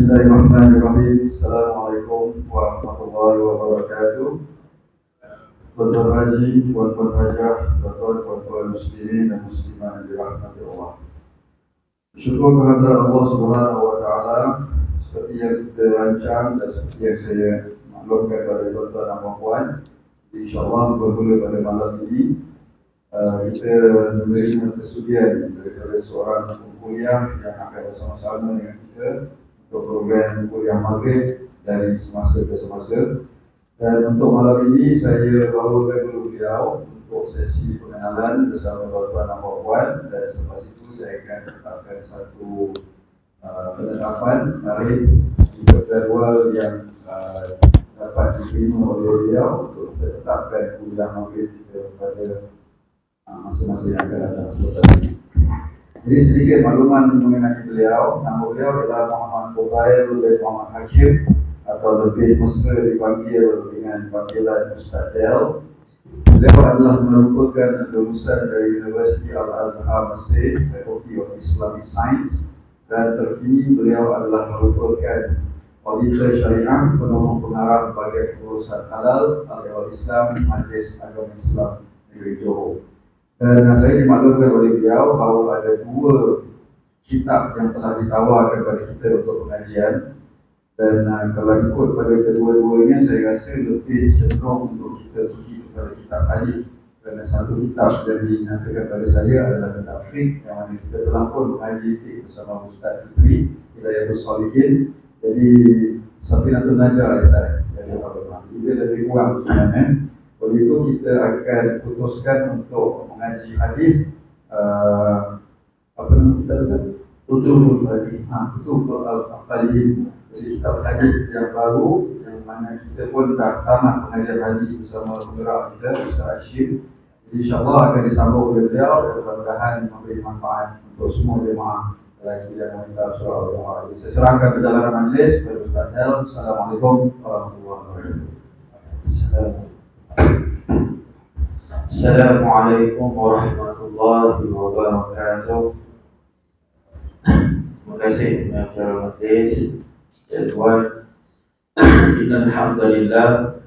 Bismillahirrahmanirrahim. Assalamualaikum warahmatullahi wabarakatuh. Tuan-tuan haji, tuan-tuan hajah, tuan-tuan muslimin dan muslimat yang dirahmati Allah. Bersyukur kehadirat Allah Subhanahu wa taala seperti yang kita rancang dan seperti yang saya maklumkan kepada tuan-tuan dan puan-puan. InsyaAllah bermula pada malam ini kita menerima kesudian daripada seorang kuliah yang akan bersama-sama dengan kita untuk program kuliah maghrib dari semasa ke semasa. Dan untuk malam ini saya bawakan dulu beliau untuk sesi pengenalan bersama tuan-tuan dan puan-puan, dan selepas itu saya akan letakkan satu penetapan tarikh juga jadual yang dapat diterima oleh beliau untuk ditetapkan kuliah maghrib kita pada masing-masing yang akan datang. Jadi sedikit makluman mengenai beliau. Nama beliau adalah Muhammad Fudail bin Muhammad Hakim, atau lebih mesra dipanggil dengan panggilan Ustaz Del. Beliau adalah merupakan lulusan dari University Al-Azhar Mesir, Faculty of Islamic Science, dan terkini beliau adalah merupakan auditor syariah, penolong pengarah bagian urusan halal Al Islam Majlis Agama Islam Negeri Johor. Dan saya dimaklumkan oleh beliau bahawa ada dua kitab yang telah ditawarkan kepada kita untuk pengajian. Dan kalau ikut pada kedua-duanya, saya rasa lebih cenderung untuk kita pergi kepada kitab hadis. Kerana satu kitab yang dinyatakan pada saya adalah kitab fiqh, yang mana kita telah pun mengaji fiqh bersama Ustaz Fitri Hidayatul Salihin. Jadi Safinatul Najah dia lebih kurang sebenarnya. Oleh itu kita akan putuskan untuk mengaji hadis apa nama kita kata? Utuful Al-Afalihin. Jadi kitab hadis yang baru, yang mana kita pun dah tamat pengajian hadis bersama penggerak kita, Ustaz Hashim. Jadi insyaAllah akan disambung oleh beliau dan mudah-mudahan memberi manfaat untuk semua jemaah lelaki dan wanita surau Allah. Saya serahkan perjalanan majlis kepada Ustaz Del. Assalamualaikum warahmatullahi wabarakatuh. Assalamualaikum warahmatullahi wabarakatuh. Terima kasih kepada majlis dan tuan. Alhamdulillah,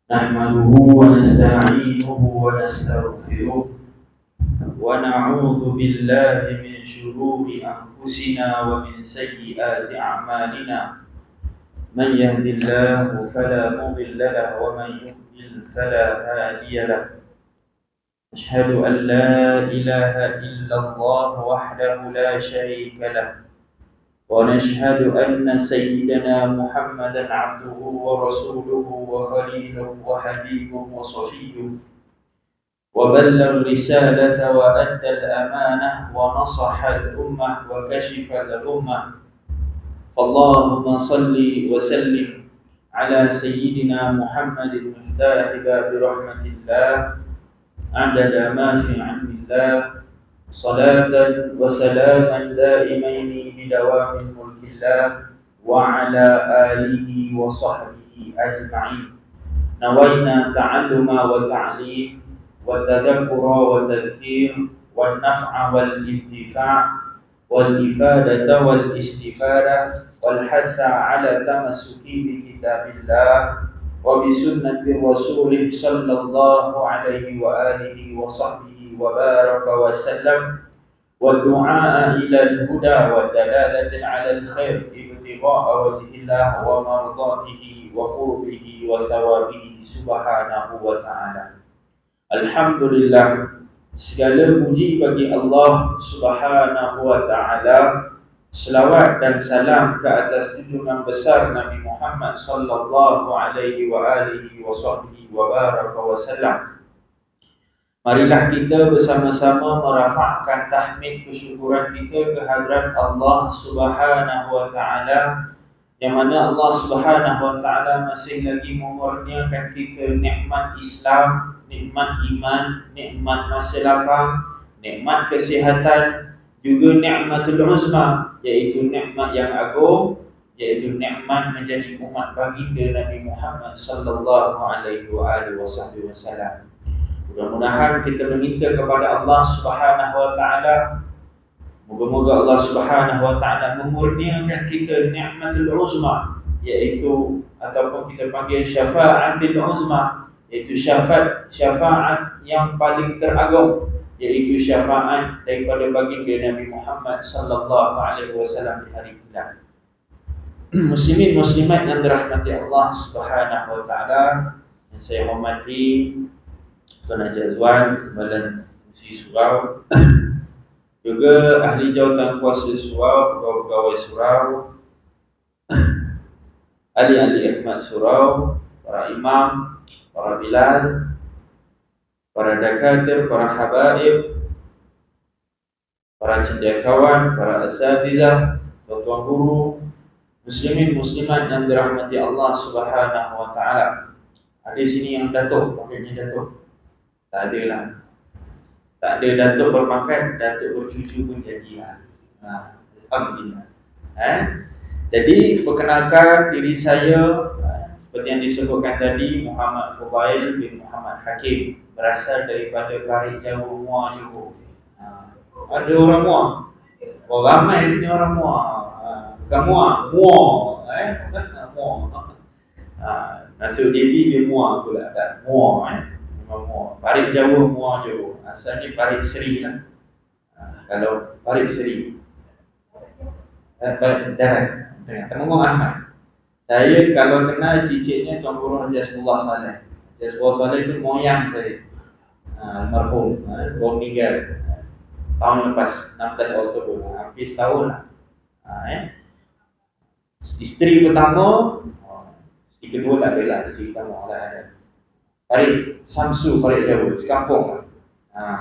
nahmaduhu wa nasta'inuhu wa nastaghfiruh wa na'udzu billahi min shururi anfusina wa min sayyiati a'malina. Man yahdihillahu fala mudilla lahu wa man yudlil fala hadiya lahu. Ashhadu an la ilaha illallah wahdahu la sharika lahu wa nashhadu anna sayyidana Muhammadan abduhu wa rasuluhu wa khaliluhu wa habibuhu wa safiyyuhu wa ballagha risalata wa adda al-amanah wa nasaha al-ummah wa kashifa al-ummah. Allahumma salli wa sallim ala sayyidina Muhammadin miftahi babi rahmatillah adada ma fi ilmillah salatan wa salaman daimaini bidawamin mulkillah wa ala alihi wa sahbihi ajma'in. Nawayna ta'alluma wa ta'lim wa tadhakkura wa tadhkir wa naf'a wal intifa' والإفادة والاستفادة والحث على تمسك بكتاب الله وبسنة الرسول صلى الله عليه وآله وصحبه وبارك وسلم والدعاء إلى الهدى والدلالة على الخير ابتغاء وجه الله ومرضاته وقربه وثوابه سبحانه وتعالى. الحمد لله, segala puji bagi Allah Subhanahu wa ta'ala. Selawat dan salam ke atas junjungan besar Nabi Muhammad sallallahu alaihi wa alihi wa sahbihi wa baraka wa sallam. Marilah kita bersama-sama merafakkan tahmid kesyukuran kita ke hadrat Allah Subhanahu wa ta'ala, yang mana Allah Subhanahu wa ta'ala masih lagi memurniakan kita nikmat Islam, nikmat iman, nikmat masa lapang, nikmat kesihatan, juga nikmatul uzma, iaitu nikmat yang agung, iaitu nikmat menjadi umat baginda Nabi Muhammad sallallahu alaihi wasallam. Mudah-mudahan kita meminta kepada Allah Subhanahu wa taala Moga-moga Allah Subhanahu wa taala memurniakan kita nikmatul uzma, iaitu ataupun kita panggil syafaatul uzma, iaitu syafaat yang paling teragung, iaitu syafaat daripada baginda Nabi Muhammad sallallahu alaihi wasallam di hari kiamat. Muslimin muslimat yang dirahmati Allah Subhanahu wa taala, yang saya hormati Tuan Haji Azwan, Kepala Fungsi Surau, juga ahli jawatan kuasa surau, pegawai-pegawai surau, ahli-ahli khidmat surau, para imam, para bilal, para dakatir, para habaib, para cendekiawan, para asatizah, tuan-tuan guru, muslimin muslimat yang dirahmati Allah Subhanahu wa taala. Ada sini yang datuk, panggilnya datuk. Tak ada lah. Tak ada datuk berpangkat, datuk bercucu pun jadilah. Alhamdulillah. Jadi perkenalkan diri saya, seperti yang disebutkan tadi, Muhammad Fudail bin Muhammad Hakim, berasal daripada Parit Jawa, Muar, Johor. Ada orang Muar. Oh, ramai sini orang Muar. Bukan Muar, Muar. Nasib JB dia Muar pula, tak? Muar, memang Muar. Parit Jawa, Muar, Johor. Asalnya Parit Seri lah. Kalau Parit Seri, darat, Temenggung Ahmad. Saya kalau kenal cicitnya Tuan Guru Haji Asbullah Saleh. Haji Asbullah Saleh itu moyang saya, almarhum, baru meninggal tahun lepas, 16 Oktober, hampir setahun lah. Isteri pertama, isteri kedua tak ada lah, isteri pertama tak ada. Parit Samsu, Parit Jawa, sekampung lah.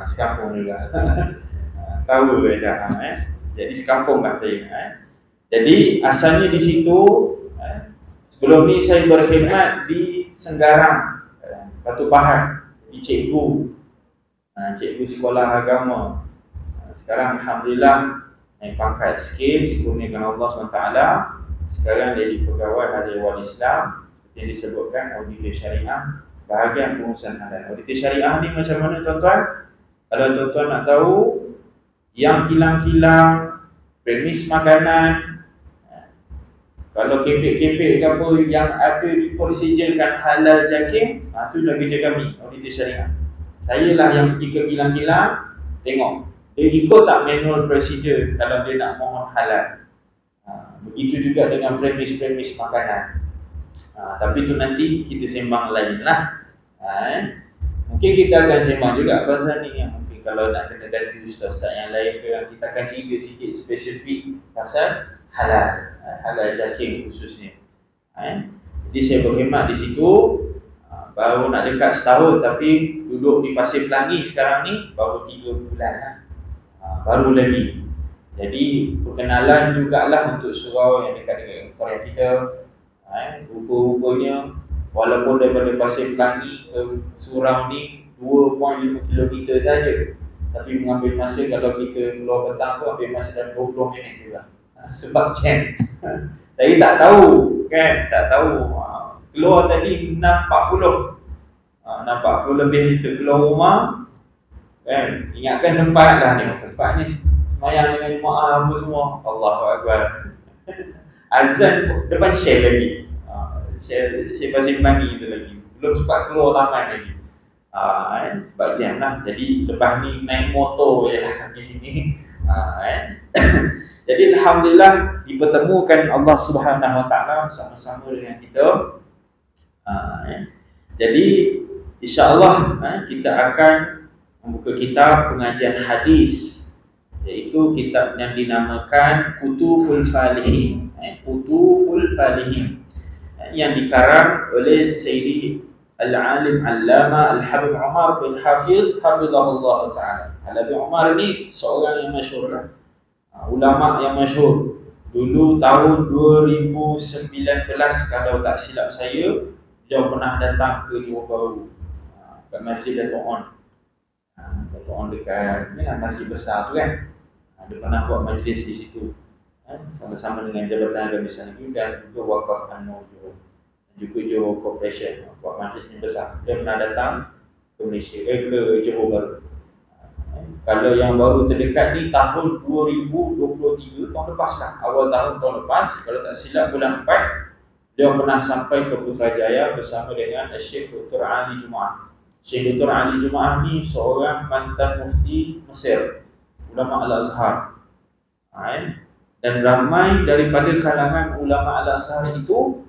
Sekampung juga. Tahu dah. Jadi sekampung lah saya. Jadi asalnya di situ. Sebelum ni saya berkhidmat di Senggarang, Batu Pahat, di cikgu, cikgu sekolah agama. Sekarang alhamdulillah naik pangkat sikit, kurniakan Allah SWT. Sekarang jadi pegawai Hadiah Wal Islam, seperti yang disebutkan auditor syariah, bahagian pengurusan halal. Auditor syariah ni macam mana tuan-tuan? Kalau tuan-tuan nak tahu, yang kilang-kilang, premis makanan, kalau kepek-kepek ke apa yang ada dipersejakan halal jakim, itu dah kerja kami, auditor syariah. Saya lah yang pergi ke kilang-kilang, tengok dia ikut tak manual procedure kalau dia nak mohon halal. Begitu juga dengan premis-premis makanan. Tapi tu nanti kita sembang lain lah. Mungkin kita akan sembang juga pasal ni, mungkin kalau nak kena ganti ustaz-ustaz yang lain ke, kita akan cerita sikit spesifik pasal halal, halal jakim khususnya. Jadi saya berkhidmat di situ baru nak dekat setahun, tapi duduk di Pasir Pelangi sekarang ni baru 3 bulan lah. Baru lagi. Jadi perkenalan jugalah untuk surau yang dekat dengan Korea kita. Rupa-rupanya walaupun daripada Pasir Pelangi ke surau ni 2.5 km saja, tapi mengambil masa kalau kita keluar petang tu ambil masa dalam 20 minit juga. Sebab jam. Saya tak tahu kan, tak tahu. Keluar tadi 6.40. 6.40 lebih kita keluar rumah kan. Ingatkan sempat lah ni, sempat ni semayang dengan jemaah apa semua. Allahu Akbar. Azan depan share lagi. Share Pasir Pelangi tu lagi. Belum sempat keluar taman lagi. Sebab jam lah. Jadi lepas ni naik motor je lah di sini. Jadi alhamdulillah dipertemukan Allah Subhanahu wa taala sama-sama dengan kita. Jadi insya-Allah kita akan membuka kitab pengajian hadis, iaitu kitab yang dinamakan Kutuful Falihin. Kutuful Falihin yang dikarang oleh Sayyidi Al-Alim Allama Al-Habib Umar bin Hafiz hafizahullah taala. Al-Habib Umar ni seorang yang masyhur lah. Ulama yang masyhur. Dulu tahun 2019 kalau tak silap saya, dia pernah datang ke Johor Bahru, kat Masjid Dato' On. Dato' On dekat ni lah masjid besar tu kan. Dia pernah buat majlis di situ. Sama-sama dengan Jabatan Agama Islam Negeri dan juga Wakaf An-Nur Johor. Dan juga Johor Corporation buat majlis yang besar. Dia pernah datang ke Malaysia, ke Johor Bahru. Kalau yang baru terdekat ni tahun 2023, tahun lepas lah, awal tahun lepas, kalau tak silap bulan 4, dia pernah sampai ke Putrajaya bersama dengan Syekh Dr. Ali Jumaah. Syekh Dr. Ali Jumaah ni seorang mantan mufti Mesir, ulama Al-Azhar. Dan ramai daripada kalangan ulama Al-Azhar itu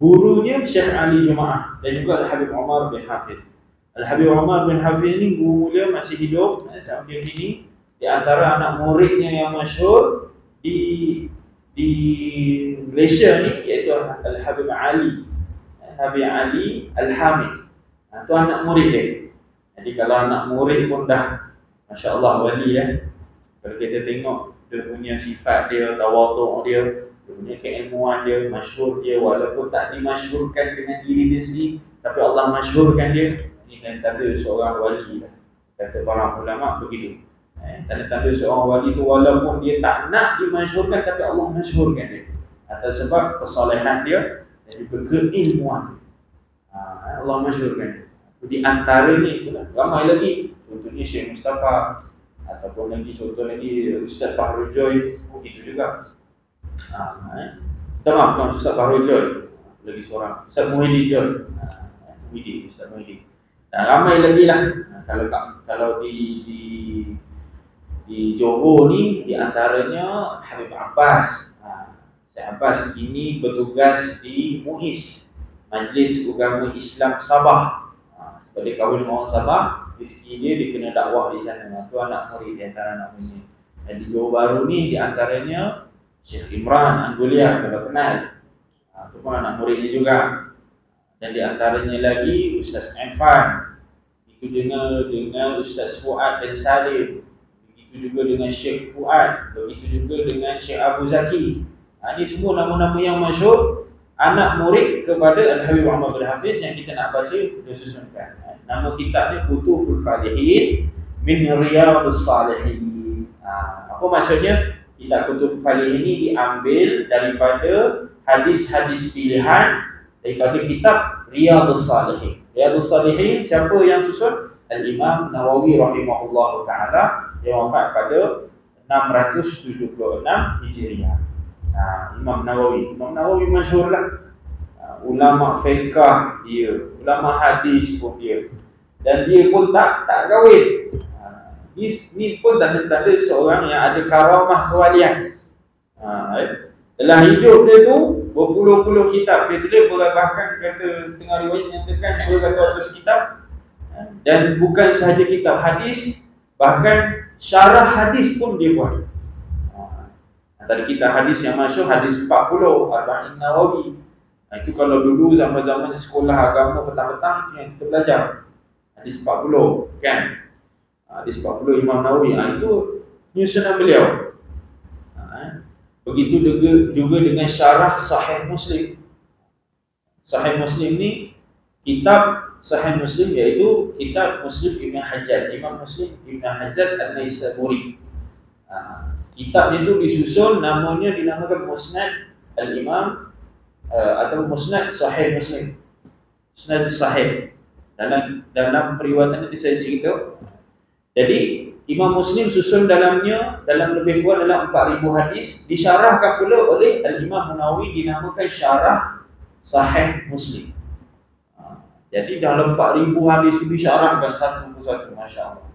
gurunya Syekh Ali Jumaah dan juga Al-Habib Umar bin Hafiz. Al-Habib Umar bin Hafiz ni guru mulia masih hidup sampai kini. Di antara anak muridnya yang masyhur di Malaysia ni iaitu Al-Habib Ali, Habib Ali Al-Hamid. Itu anak murid dia. Jadi kalau anak murid pun dah masya-Allah wali ya. Kalau kita tengok dia punya sifat dia, tawaduk dia, dia punya keilmuan dia, masyhur dia, walaupun tak dimasyhurkan dengan diri dia sendiri, tapi Allah masyhurkan dia. Ini kan tanda seorang wali lah. Kata para ulama begitu. Tanda-tanda seorang wali tu walaupun dia tak nak dimasyhurkan, tapi Allah masyhurkan dia atas sebab kesalehan dia dan juga keilmuan. Allah masyhurkan dia. Di antara ni ramai lagi. Contohnya Syekh Mustafa, ataupun lagi contoh lagi Ustaz Bahrul Joy, begitu juga. Kita maafkan Ustaz Bahrul Joy, lagi seorang Ustaz Muhyiddin Joy, Ustaz Muhyiddin. Ramai lagi lah. Kalau di Johor ni, di antaranya Habib Abbas. Syekh Abbas kini bertugas di MUIS, Majlis Agama Islam Sabah. Sebagai kahwin orang Sabah, rezeki dia kena dakwah di sana. Itu anak murid di antara anak murid. Dan di Johor Bahru ni, di antaranya Syekh Imran Angulia, kalau kenal. Itu pun anak muridnya juga. Dan di antaranya lagi Ustaz Irfan, itu dengan Ustaz Fuad dan Salim, begitu juga dengan Syekh Fuad, begitu juga dengan Syekh Abu Zaki. Ini semua nama-nama yang masyhur, anak murid kepada Al-Habib Muhammad bin Hafiz yang kita nak baca, kita susunkan. Nama kitabnya Kutuful Falihin min Riyadhus Salihin. Apa maksudnya? Kitab Kutuful Falihin ini diambil daripada hadis-hadis pilihan daripada kitab Riyadhus Salihin. Riyadhus Salihin siapa yang susun? Al-Imam Nawawi rahimahullah ta'ala, yang wafat pada 676 Hijriah. Imam Nawawi masyhur lah. Ulama fiqh dia, ulama hadis pun dia. Dan dia pun tak kahwin. Ni pun tanda-tanda seorang yang ada karamah kewalian. Dalam hidup dia tu berpuluh-puluh kitab dia tulis, bahkan kata setengah riwayat nyatakan beratus kitab. Dan bukan sahaja kitab hadis, bahkan syarah hadis pun dia buat. Antara kitab hadis yang masyhur, hadis 40 Arba'in Nawawi. Itu kalau dulu zaman-zaman sekolah agama petang-petang, itu yang kita belajar. Hadis 40 kan. Hadis 40 Imam Nawawi. Itu nyusunan beliau. Begitu juga dengan syarah Sahih Muslim. Sahih Muslim ni, kitab Sahih Muslim iaitu kitab Muslim Ibn Hajjaj, Imam Muslim Ibn Hajjaj An-Naisaburi. Kitab itu disusun, namanya dinamakan Musnad Al-Imam atau Musnad Sahih Muslim. Musnad Sahih. Dalam periwayatan nanti saya cerita. Jadi Imam Muslim susun dalamnya, dalam lebih kurang dalam 4000 hadis, disyarahkan pula oleh Al-Imam Nawawi, dinamakan Syarah Sahih Muslim. Jadi dalam 4000 hadis itu disyarahkan satu persatu, masya-Allah.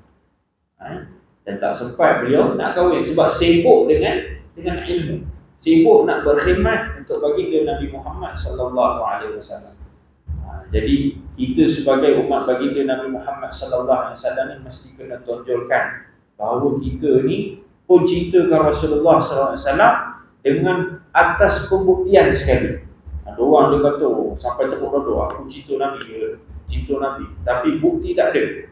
Dan tak sempat beliau nak kahwin sebab sibuk dengan ilmu, sibuk nak berkhidmat untuk baginda Nabi Muhammad sallallahu alaihi wasallam. Jadi kita sebagai umat baginda Nabi Muhammad sallallahu alaihi wasallam ni mesti kena tonjolkan bahawa kita ni pun cintakan Rasulullah sallallahu alaihi wasallam dengan atas pembuktian sekali. Ada orang dia kata sampai tepuk dada, aku cinta Nabi, tapi bukti tak ada.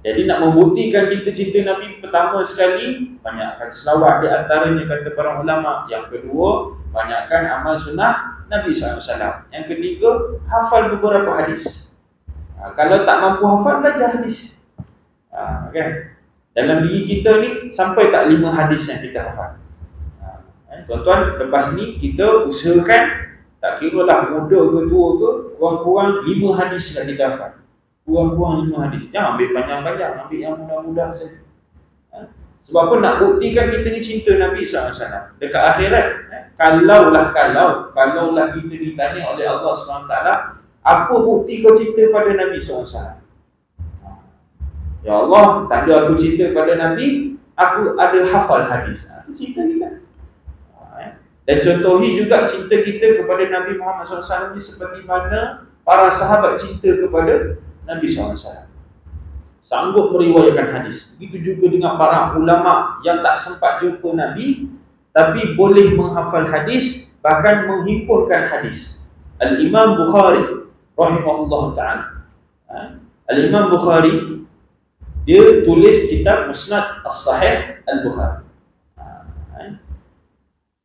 Jadi nak membuktikan kita cinta Nabi, pertama sekali banyakkan selawat, di antaranya kata para ulama. Yang kedua, banyakkan amal sunnah Nabi SAW. Yang ketiga, hafal beberapa hadis. Kalau tak mampu hafal, belajar hadis. Kan? Dalam diri kita ni sampai tak 5 hadis yang kita hafal. Tuan-tuan, lepas ni kita usahakan, tak kira lah muda ke tua ke, kurang-kurang 5 hadis lah kita hafal. Kurang-kurang 5 hadis. Jangan ambil panjang-panjang, ambil yang mudah-mudah saja. Sebab apa? Nak buktikan kita ni cinta Nabi SAW. Dekat akhirat, kalaulah kita ditanya oleh Allah SWT, apa bukti kau cinta pada Nabi SAW? Ya Allah, tanda aku cinta pada Nabi, aku ada hafal hadis. Itu cinta kita. Dan contohi juga cinta kita kepada Nabi Muhammad SAW ni seperti mana para sahabat cinta kepada Nabi SAW. Sanggup meriwayatkan hadis. Begitu juga dengan para ulama yang tak sempat jumpa Nabi, tapi boleh menghafal hadis, bahkan menghimpunkan hadis. Al-Imam Bukhari rahimahullah ta'ala. Al-Imam Bukhari, dia tulis kitab Musnad As-Sahih Al-Bukhari.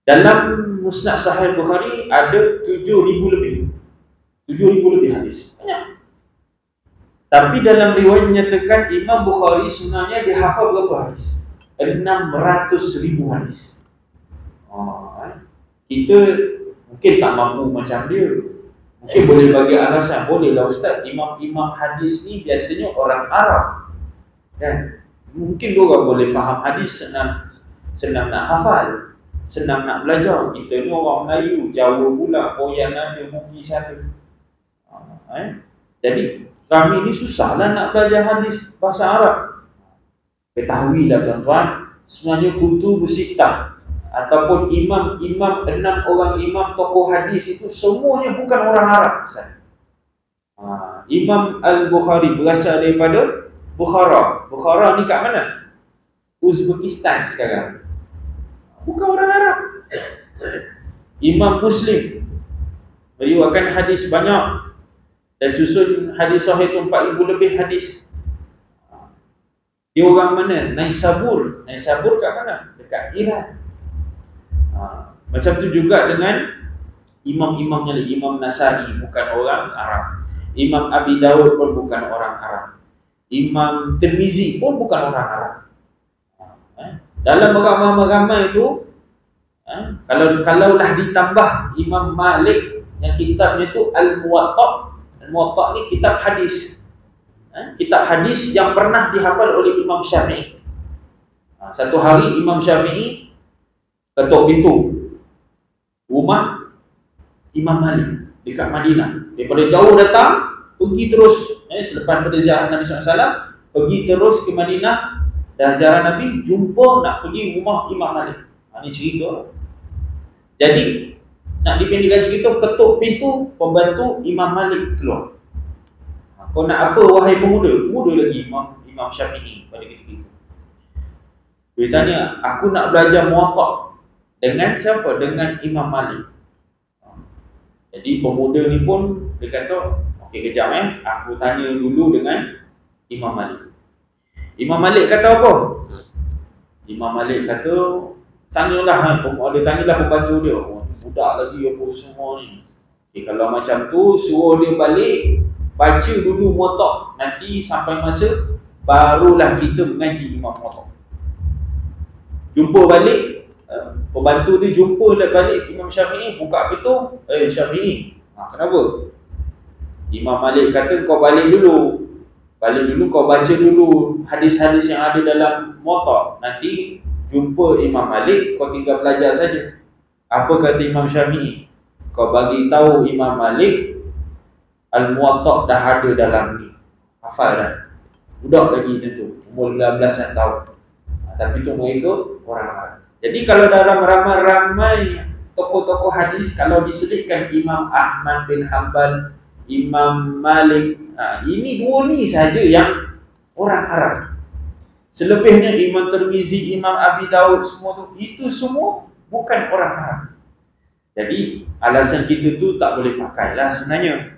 Dalam Musnad Sahih Bukhari ada 7,000 lebih. 7,000 lebih hadis. Banyak. Tapi dalam riwayat menyatakan Imam Bukhari sebenarnya dia hafal berapa hadis? 600,000 hadis. Kita mungkin tak mampu macam dia. Mungkin boleh bagi alasan, bolehlah Ustaz, imam-imam hadis ni biasanya orang Arab. Kan? Mungkin diorang boleh faham hadis, senang nak hafal, senang nak belajar. Kita ni orang Melayu, Jawa pula, Koyan ada, Bugis ada. Jadi kami ni susahlah nak belajar hadis bahasa Arab. Ketahuilah tuan-tuan, sebenarnya kutubus sittah ataupun imam-imam, 6 orang imam tokoh hadis itu semuanya bukan orang Arab. Imam Al-Bukhari berasal daripada Bukhara. Bukhara ni kat mana? Uzbekistan sekarang. Bukan orang Arab. Imam Muslim meriwayatkan hadis banyak. Dan susun hadis sahih itu 4,000 lebih hadis. Dia orang mana? Naisabur. Naisabur kat mana? Dekat Iran. Macam tu juga dengan imam-imamnya. Imam Nasai bukan orang Arab. Imam Abi Dawud pun bukan orang Arab. Imam Tirmizi pun bukan orang Arab. Dalam ramai-ramai itu, kalaulah ditambah Imam Malik yang kitabnya itu Al-Muwatta'. Al-Muwatta' ni kitab hadis. Kitab hadis yang pernah dihafal oleh Imam Syafi'i. Satu hari Imam Syafi'i ketuk pintu rumah Imam Malik dekat Madinah. Daripada jauh datang, pergi terus selepas pada ziarah Nabi SAW, pergi terus ke Madinah dan ziarah Nabi, jumpa nak pergi rumah Imam Malik. Ini cerita. Jadi nak dipendekkan cerita, ketuk pintu, pembantu Imam Malik keluar. Kau nak apa wahai pemuda? Muda lagi Imam Syafi'i pada ketika itu. Dia tanya, aku nak belajar Muwatta'. Dengan siapa? Dengan Imam Malik. Jadi pemuda ni pun dia kata, okey kejap aku tanya dulu dengan Imam Malik. Imam Malik kata apa? Imam Malik kata, tanyalah pembantu dia. Budak lagi apa semua ni. Kalau macam tu, suruh dia balik, baca dulu Muwatta'. Nanti sampai masa, barulah kita mengaji Imam Muwatta'. Jumpa balik, pembantu dia jumpa balik Imam Syafi'i, buka pintu, Syafi'i, kenapa? Imam Malik kata, kau balik dulu, kau baca dulu hadis-hadis yang ada dalam Muwatta'. Nanti jumpa Imam Malik, kau tinggal belajar saja. Apa kata Imam Syafi'i? Kau bagi tahu Imam Malik, Al-Muwatta' dah ada dalam ni. Hafal dah. Budak lagi tentu, umur 15-an tahun. Tapi tu mereka orang Arab. Jadi kalau dalam ramai-ramai tokoh-tokoh hadis, kalau diselitkan Imam Ahmad bin Hanbal, Imam Malik, ini dua ni saja yang orang Arab. Selebihnya Imam Tirmizi, Imam Abi Dawud, semua tu, itu semua bukan orang Arab. Jadi alasan kita tu tak boleh pakailah sebenarnya.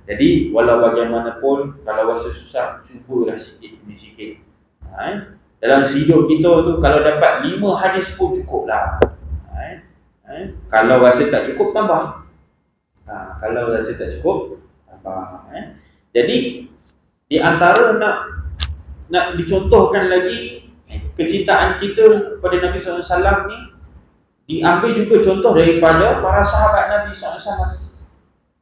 Jadi walau bagaimanapun, kalau rasa susah, cubalah sikit demi sikit. Dalam hidup kita tu, kalau dapat 5 hadis pun cukup lah. Kalau rasa tak cukup, tambah. Kalau rasa tak cukup, tambah. Jadi di antara nak dicontohkan lagi kecintaan kita kepada Nabi SAW ni, diambil juga contoh daripada para sahabat Nabi SAW.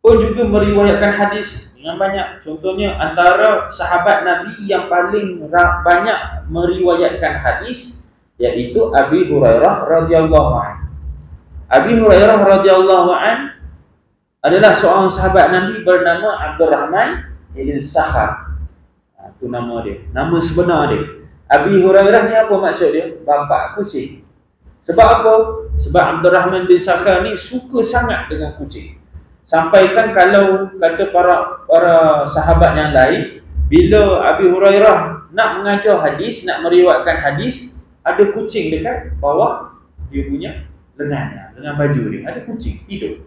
pun juga meriwayatkan hadis dengan banyak. Contohnya antara sahabat Nabi yang paling banyak meriwayatkan hadis iaitu Abi Hurairah radhiyallahu anhu. Abi Hurairah radhiyallahu anhu adalah seorang sahabat Nabi bernama Abdurrahman bin Sakhar. Itu nama dia, nama sebenar dia. Abi Hurairah ni apa maksud dia? Bapa kucing. Sebab apa? Sebab Abdurrahman bin Sakhar ni suka sangat dengan kucing. Sampaikan kalau kata para sahabat yang lain, bila Abi Hurairah nak mengajar hadis, nak meriwayatkan hadis, ada kucing dekat bawah dia punya lengannya, dengan baju dia. Ada kucing hidup.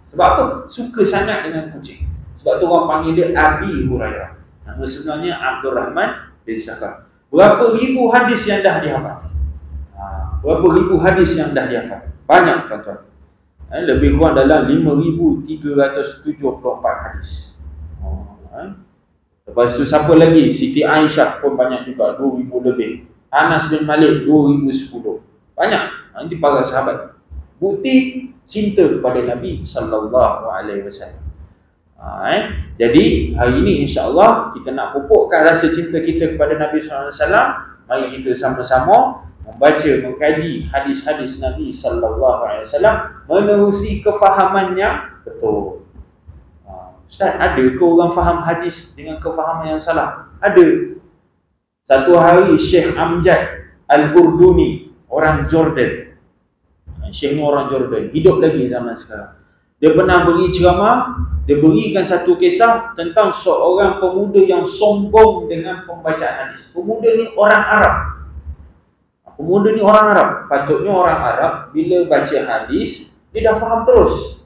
Sebab apa? Suka sangat dengan kucing. Sebab tu orang panggil dia Abi Hurairah. Nama sebenarnya Abdurrahman bin Sakhar. Berapa ribu hadis yang dah dihafal? Berapa ribu hadis yang dah dihafal? Banyak tuan-tuan. Lebih kurang dalam 5,374 hadis. Lepas tu siapa lagi? Siti Aisyah pun banyak juga, 2,000 lebih. Anas bin Malik 2010. Banyak. Nanti para sahabat. Bukti cinta kepada Nabi sallallahu alaihi wasallam. Jadi hari ini insya-Allah kita nak pupukkan rasa cinta kita kepada Nabi sallallahu alaihi wasallam. Mari kita sama-sama membaca, mengkaji hadis-hadis Nabi sallallahu alaihi wasallam menerusi kefahaman yang betul. Ustaz, ada ke orang faham hadis dengan kefahaman yang salah? Ada. Satu hari Syekh Amjad Al-Urduni, orang Jordan. Syekh ni orang Jordan, hidup lagi zaman sekarang. Dia pernah beri ceramah, dia berikan satu kisah tentang seorang pemuda yang sombong dengan pembacaan hadis. Pemuda ni orang Arab. Pemuda ni orang Arab. Patutnya orang Arab bila baca hadis, dia dah faham terus.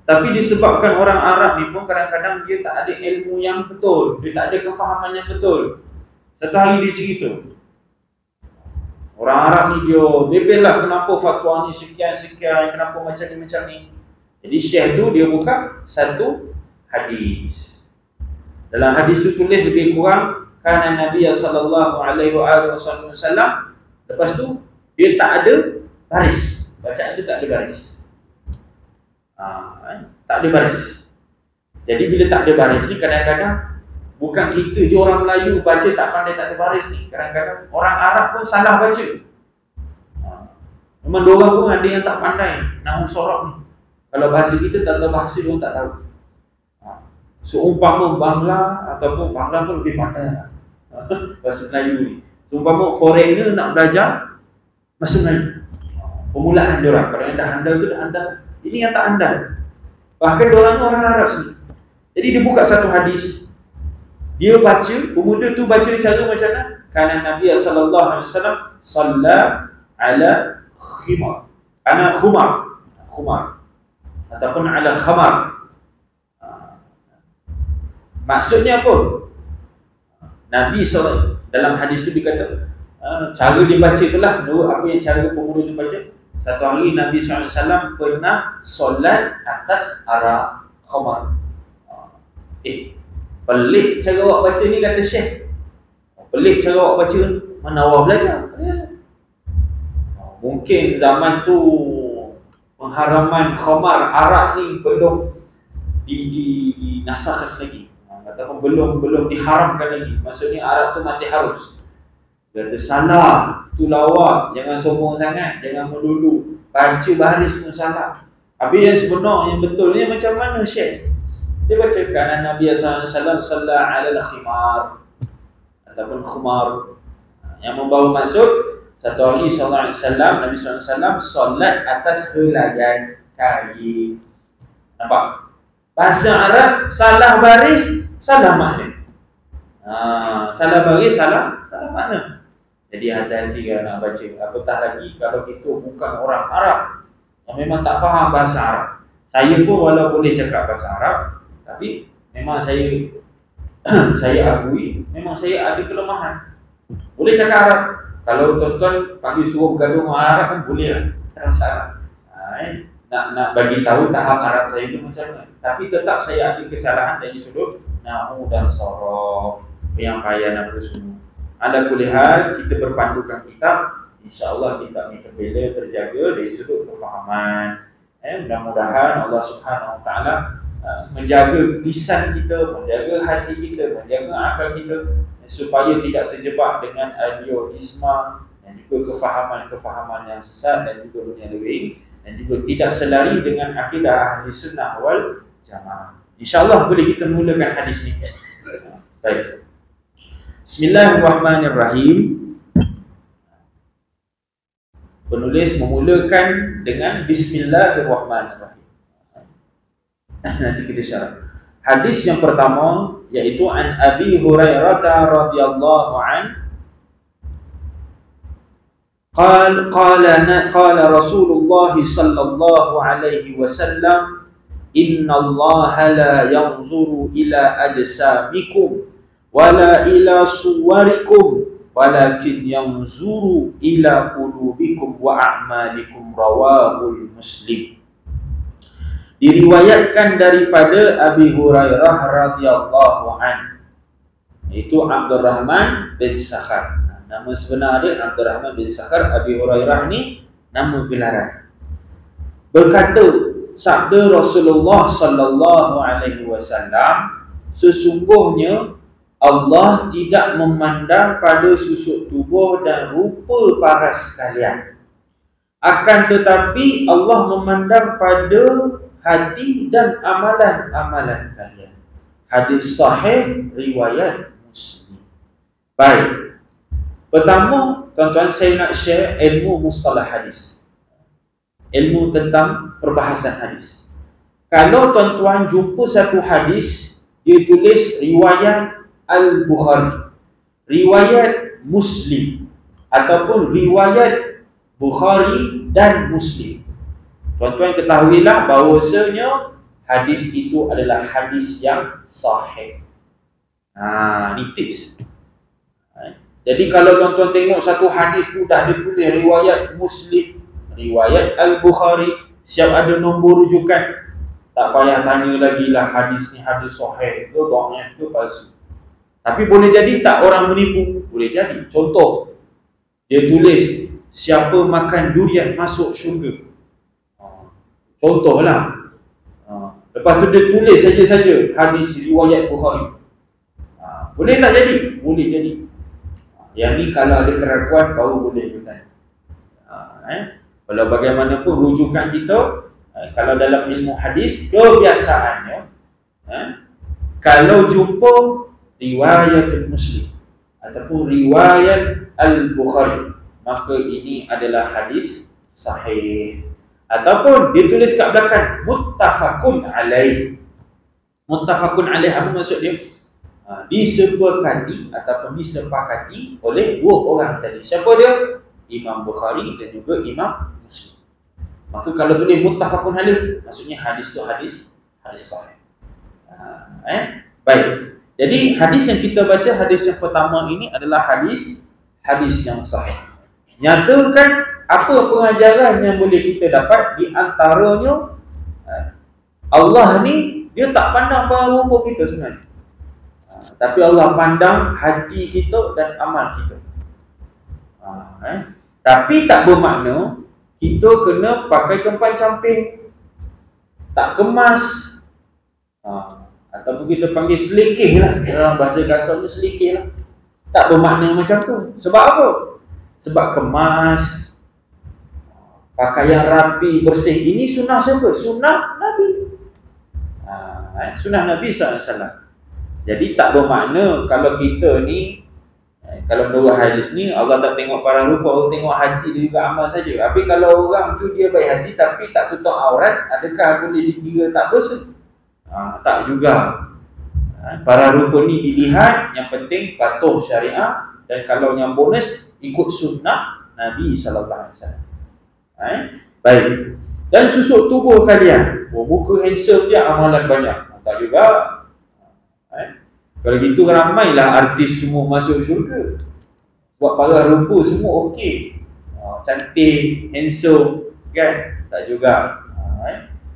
Tapi disebabkan orang Arab ni pun kadang-kadang dia tak ada ilmu yang betul, dia tak ada kefahaman yang betul. Satu hari dia cerita, orang Arab ni dia bebel lah, kenapa fatwa ni sekian-sekian, kenapa macam ni. Jadi syekh tu dia buka satu hadis. Dalam hadis tu tulis lebih kurang kana Nabi sallallahu alaihi wasallam. Lepas tu dia tak ada baris. Bacaan tu tak ada baris. Tak ada baris. Jadi bila tak ada baris ni kadang-kadang bukan kita je orang Melayu baca tak pandai tak ada baris ni. Kadang-kadang orang Arab pun salah baca. Memang diorang pun ada yang tak pandai nahu sorab ni. Kalau bahasa kita tak tahu bahasa diorang tak tahu. Seumpama Bangla ataupun Bangla pun lebih pandai bahasa Melayu ni. Seumpama foreigner nak belajar bahasa Melayu, permulaan diorang. Kalau yang dah handal tu dah handal. Ini yang tak handal. Bahkan diorang tu orang Arab sendiri. Jadi dia buka satu hadis, dia baca, pemuda tu baca cara macam mana? Kana Nabi sallallahu alaihi wasallam shalla ala khimar. Ana khumar ataupun ala khamar. Maksudnya apa? Nabi SAW dalam hadis tu dikata cara dia baca itulah menurut apa yang cara pemuda tu baca. Satu hari Nabi SAW pernah solat atas arak khamar. Pelik cara awak baca ni, kata Syekh. Pelik cara awak baca, mana awak belajar? Mungkin zaman tu pengharaman khamar arak ni belum dinasahkan lagi. Ataupun belum diharamkan lagi. Maksudnya arak tu masih harus. Kata salah, tu lawak, jangan sombong sangat, jangan melulu, baca baris pun salah. Habis yang sebenar, yang betulnya macam mana Syekh? Dia baca kanan Nabi SAW sallallahu alaihi khimar ataupun khumar, yang membawa maksud satu hari sallallahu alaihi wasallam Nabi SAW solat atas helaian kain. Nampak? Bahasa Arab salah baris, salah makna. Salah baris, salah makna. Jadi hati-hati kalau nak baca. Apatah lagi kalau kita bukan orang Arab yang memang tak faham bahasa Arab. Saya pun walau boleh cakap bahasa Arab, tapi memang saya akui memang saya ada kelemahan. Boleh cakap Arab. Kalau tuan-tuan panggil suruh bergaduh dengan Arab pun boleh lah. Tak masalah. Nak bagi tahu tahap Arab saya itu macam mana. Tapi tetap saya ada kesalahan dari sudut nahwu dan sorof, penyampaian apa semua. Ala kulli hal, kita berpandukan kitab, insya-Allah kitab ni terbela, terjaga dari sudut kefahaman. Mudah-mudahan Allah Subhanahu Wa Taala menjaga lisan kita, menjaga hati kita, menjaga akal kita supaya tidak terjebak dengan idealisme dan juga kefahaman-kefahaman yang sesat dan juga menyeleweng, dan juga tidak selari dengan akidah ahli sunnah wal jamaah. InsyaAllah boleh kita mulakan hadis ini. Baik. Bismillahirrahmanirrahim. Penulis memulakan dengan Bismillahirrahmanirrahim. Nanti kita syarah. Hadis yang pertama yaitu an Abi Hurairah radhiyallahu an qala Rasulullah sallallahu alaihi wasallam inna Allah la yanzuru ila ajsamikum wala ila suwarikum walakin yanzuru ila qulubikum wa a'malikum, rawahul Muslim. Diriwayatkan daripada Abi Hurairah radhiyallahu anhu, itu Abdurrahman bin Sakhar. Nama sebenar dia Abdurrahman bin Sakhar. Abi Hurairah ni nama gelaran. Berkata sabda Rasulullah sallallahu alaihi wasallam, sesungguhnya Allah tidak memandang pada susuk tubuh dan rupa paras kalian, akan tetapi Allah memandang pada hati dan amalan-amalan kalian. Hadis sahih riwayat Muslim. Baik. Pertama, tuan-tuan, saya nak share ilmu mustalah hadis. Ilmu tentang perbahasan hadis. Kalau tuan-tuan jumpa satu hadis, dia tulis riwayat Al-Bukhari, riwayat Muslim, ataupun riwayat Bukhari dan Muslim, tuan-tuan ketahuilah bahawasanya hadis itu adalah hadis yang sahih. Ni tips. Jadi kalau tuan-tuan tengok satu hadis tu dah ditulis riwayat Muslim, riwayat Al-Bukhari, siap ada nombor rujukan, tak payah tanya lagi lah hadis ni hadis sahih ke dhaif ke palsu. Tapi boleh jadi tak orang menipu? Boleh jadi. Contoh, dia tulis siapa makan durian masuk syurga. Contohlah. Lepas tu dia tulis saja-saja hadis riwayat Bukhari. Boleh tak jadi? Boleh jadi. Yang ni kalau ada keraguan baru boleh juga. Kalau bagaimanapun rujukan kita, kalau dalam ilmu hadis kebiasaannya, kalau jumpa riwayat Muslim ataupun riwayat Al-Bukhari, maka ini adalah hadis sahih. Ataupun dia tulis kat belakang muttafaqun alaih. Muttafaqun alaih apa maksud dia? Disepakati ataupun disepakati oleh dua orang tadi. Siapa dia? Imam Bukhari dan juga Imam Muslim. Maka kalau tulis muttafaqun alaih, maksudnya hadis tu hadis sahih. Baik. Jadi hadis yang kita baca, hadis yang pertama ini adalah hadis yang sahih. Nyatakan apa pengajaran yang boleh kita dapat, di antaranya Allah ni dia tak pandang pada rupa kita sebenarnya, tapi Allah pandang hati kita dan amal kita. Tapi tak bermakna kita kena pakai compang-camping, tak kemas, ataupun kita panggil selekeh lah, dalam bahasa kasar tu selekeh lah. Tak bermakna macam tu. Sebab apa? Sebab kemas, pakaian rapi, bersih. Ini sunnah siapa? Sunnah Nabi. Sunnah Nabi SAW. Jadi tak bermakna kalau kita ni, kalau menurut hadis ni, Allah tak tengok para rupa, Allah tengok hati dia juga, amal saja. Tapi kalau orang tu dia baik hati tapi tak tutup aurat, adakah boleh dikira tak dosa? Tak juga. Para rupa ni dilihat, yang penting patuh syariah, dan kalau yang bonus ikut sunnah Nabi SAW. Baik. Dan susuk tubuh kalian, muka handsome je, amalan banyak, tak juga. Kalau gitu ramailah artis semua masuk syurga. Sebab para rupa semua okey, cantik, handsome, kan? Tak juga.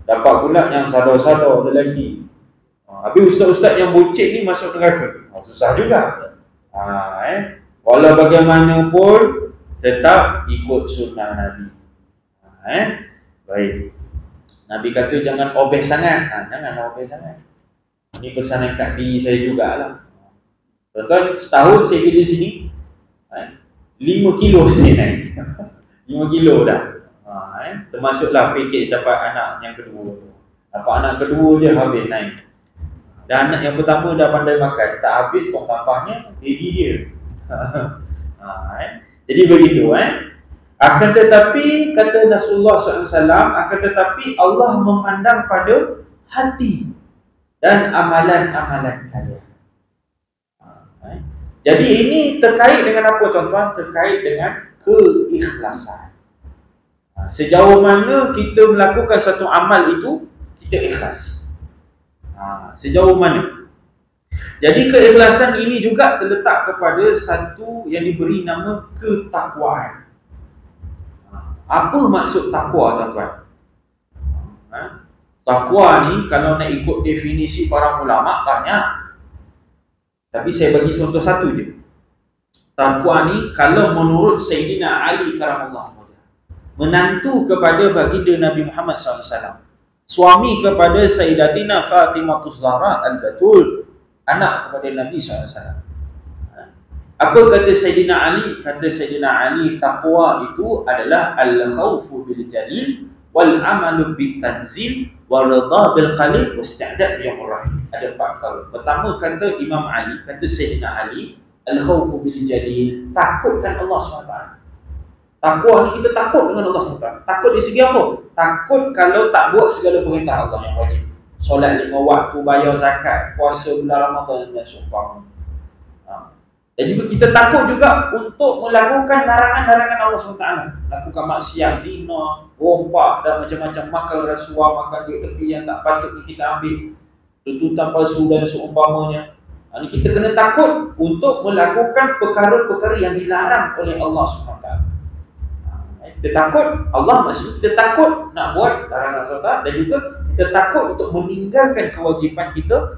Dapat pula yang sadar-sadar lelaki. Habis ustaz-ustaz yang bocek ni masuk neraka. Susah juga. Walau bagaimanapun tetap ikut sunnah Nabi. Baik. Nabi kata jangan obeh sangat. Janganlah obeh sangat. Ini pesanan kat diri saya jugalah. Tuan-tuan, setahun saya kerja sini, 5 kilo saya naik. 5 kilo dah. Termasuklah pakej dapat anak yang kedua. Dapat anak kedua je habis naik. Dan anak yang pertama dah pandai makan. Tak habis tong sampahnya, baby dia. Jadi begitu. Akan tetapi, kata Rasulullah SAW, akan tetapi Allah memandang pada hati dan amalan-amalan kalian. Jadi ini terkait dengan apa tuan-tuan? Terkait dengan keikhlasan. Sejauh mana kita melakukan satu amal itu, kita ikhlas. Sejauh mana? Jadi keikhlasan ini juga terletak kepada satu yang diberi nama ketakwaan. Apa maksud takwa tuan-tuan? Takwa ni kalau nak ikut definisi para ulama banyak. Tapi saya bagi contoh satu je. Takwa ni kalau menurut Sayyidina Ali karamallahu wajhah, menantu kepada baginda Nabi Muhammad SAW, suami kepada Sayyidatina Fatimah Zahra Al-Batul, anak kepada Nabi SAW. Apa kata Sayyidina Ali? Kata Sayyidina Ali, takwa itu adalah al-khawfu bil jalil wal amalu bit tanzil wa ridha bil qalil wa isti'dad yaumur rahim. Ada 4 perkara. Pertama kata Imam Ali, kata Sayyidina Ali, al-khawfu bil jalil, takutkan Allah SWT. Takwa ni kita takut dengan Allah SWT. Takut di segi apa? Takut kalau tak buat segala perintah Allah yang wajib. Solat 5 waktu, bayar zakat, puasa bulan Ramadan dan seumpama. Dan juga kita takut juga untuk melakukan larangan-larangan Allah SWT. Lakukan maksiat, zina, rompak dan macam-macam, makan rasuah, makan duit tepi yang tak patut kita ambil, tuntutan palsu dan seumpamanya. Ini kita kena takut untuk melakukan perkara-perkara yang dilarang oleh Allah SWT. Kita takut, Allah maksudnya kita takut nak buat larangan Allah SWT, dan juga kita takut untuk meninggalkan kewajipan kita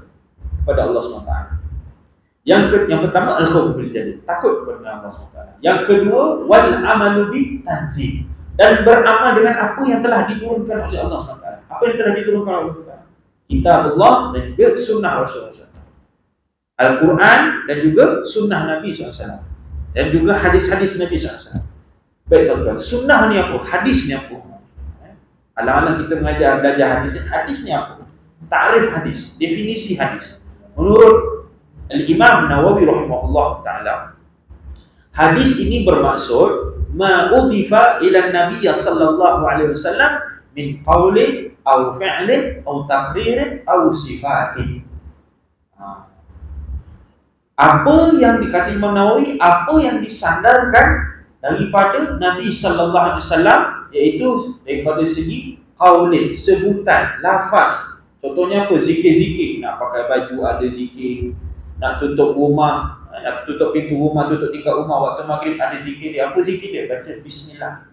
kepada Allah SWT. Yang pertama al-khawf bil jalil, takut kepada Allah SWT. Yang kedua wal amalu bi tanzil, dan beramal dengan apa yang telah diturunkan oleh Allah SWT. Apa yang telah diturunkan oleh Allah SWT? Kitab Allah dan juga sunnah Rasulullah SAW. Al-Quran dan juga sunnah Nabi SAW. Dan juga hadis-hadis Nabi SAW. Baik tuan-tuan, sunnah ni apa? Hadis ni apa? Alang-alang kita belajar hadis. Hadis ni apa? Ta'rif hadis, definisi hadis. Menurut Al-Imam Nawawi rahimahullah ta'ala, hadis ini bermaksud ma'udhifa ila Nabi sallallahu alaihi wasallam min qawlin aw fi'lin aw taqririn aw sifatin. Apa yang dikatakan Imam Nawawi, apa yang disandarkan daripada Nabi sallallahu alaihi wasallam, iaitu daripada segi qawlin, sebutan, lafaz. Contohnya apa? Zikir-zikir, nak pakai baju ada zikir, nak tutup rumah, nak tutup pintu rumah, tutup tingkap rumah waktu maghrib ada zikir dia. Apa zikir dia? Baca bismillah.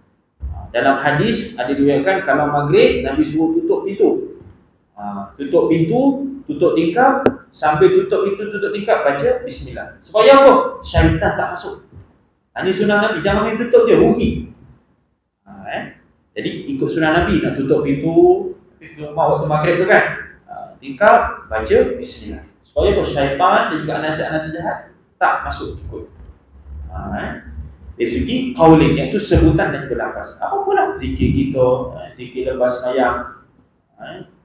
Dalam hadis ada diriwayatkan kalau maghrib Nabi suruh tutup pintu. Tutup pintu, tutup tingkap, sambil tutup pintu, tutup tingkap baca bismillah. Supaya apa? Syaitan tak masuk. Ini sunnah Nabi, jangan main tutup je, rugi. Jadi ikut sunnah Nabi, nak tutup pintu rumah waktu maghrib tu kan, tingkap, baca bismillah. Supaya syaitan dan juga nasihat-nasihat jahat tak masuk ikut. Dari segi qaulin, iaitu sebutan dan berlafaz. Apa pula zikir kita, zikir lepas sembahyang,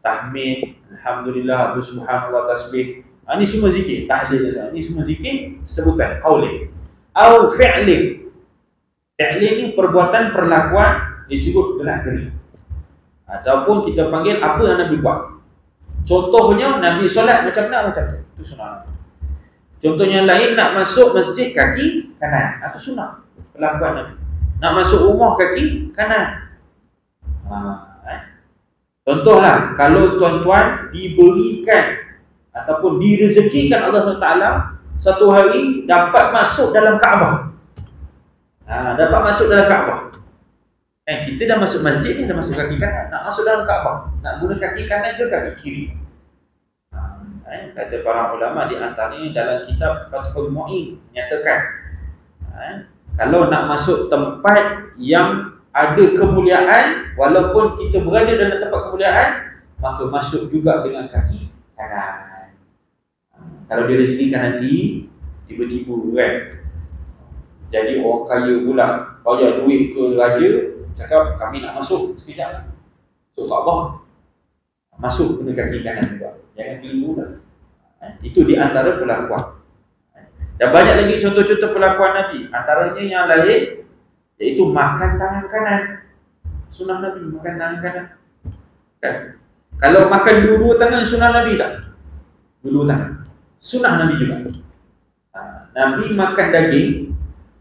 tahmid, alhamdulillah, subhanallah, tasbih. Ini semua zikir, tahlil, ini semua zikir sebutan qaulin. Au fi'lin. Fi'lin ni perbuatan, perlakuan disebut gerak-gerik. Ataupun kita panggil apa yang Nabi buat. Contohnya Nabi solat macam mana, macam tu. Itu sunnah. Contohnya lain, nak masuk masjid kaki kanan. Itu sunnah. Perlakuan Nabi. Nak masuk rumah kaki kanan. Contohlah, kalau tuan-tuan diberikan ataupun direzekikan Allah SWT satu hari dapat masuk dalam Kaabah. Dapat masuk dalam Kaabah. Kita dah masuk masjid ni, dah masuk kaki kanan, nak masuk dalam Kaabah, nak guna kaki kanan ke kaki kiri? Kata para ulama di antaranya dalam kitab Fathul Mu'in menyatakan, kalau nak masuk tempat yang ada kemuliaan, walaupun kita berada dalam tempat kemuliaan, maka masuk juga dengan kaki kanan. Kalau dia rezekikan nanti, tiba-tiba kan, jadi orang kaya pula, bayar duit ke raja, cakap kami nak masuk sekejap, masuk Kaabah, masuk guna kaki kanan juga, jangan keliru lah. Itu di antara perlakuan. Dan banyak lagi contoh-contoh perlakuan Nabi. Antaranya yang lain, iaitu makan tangan kanan. Sunnah Nabi, makan tangan kanan kan? Kalau makan dua-dua tangan, sunnah Nabi tak? Dua-dua tangan sunnah Nabi juga. Nabi makan daging,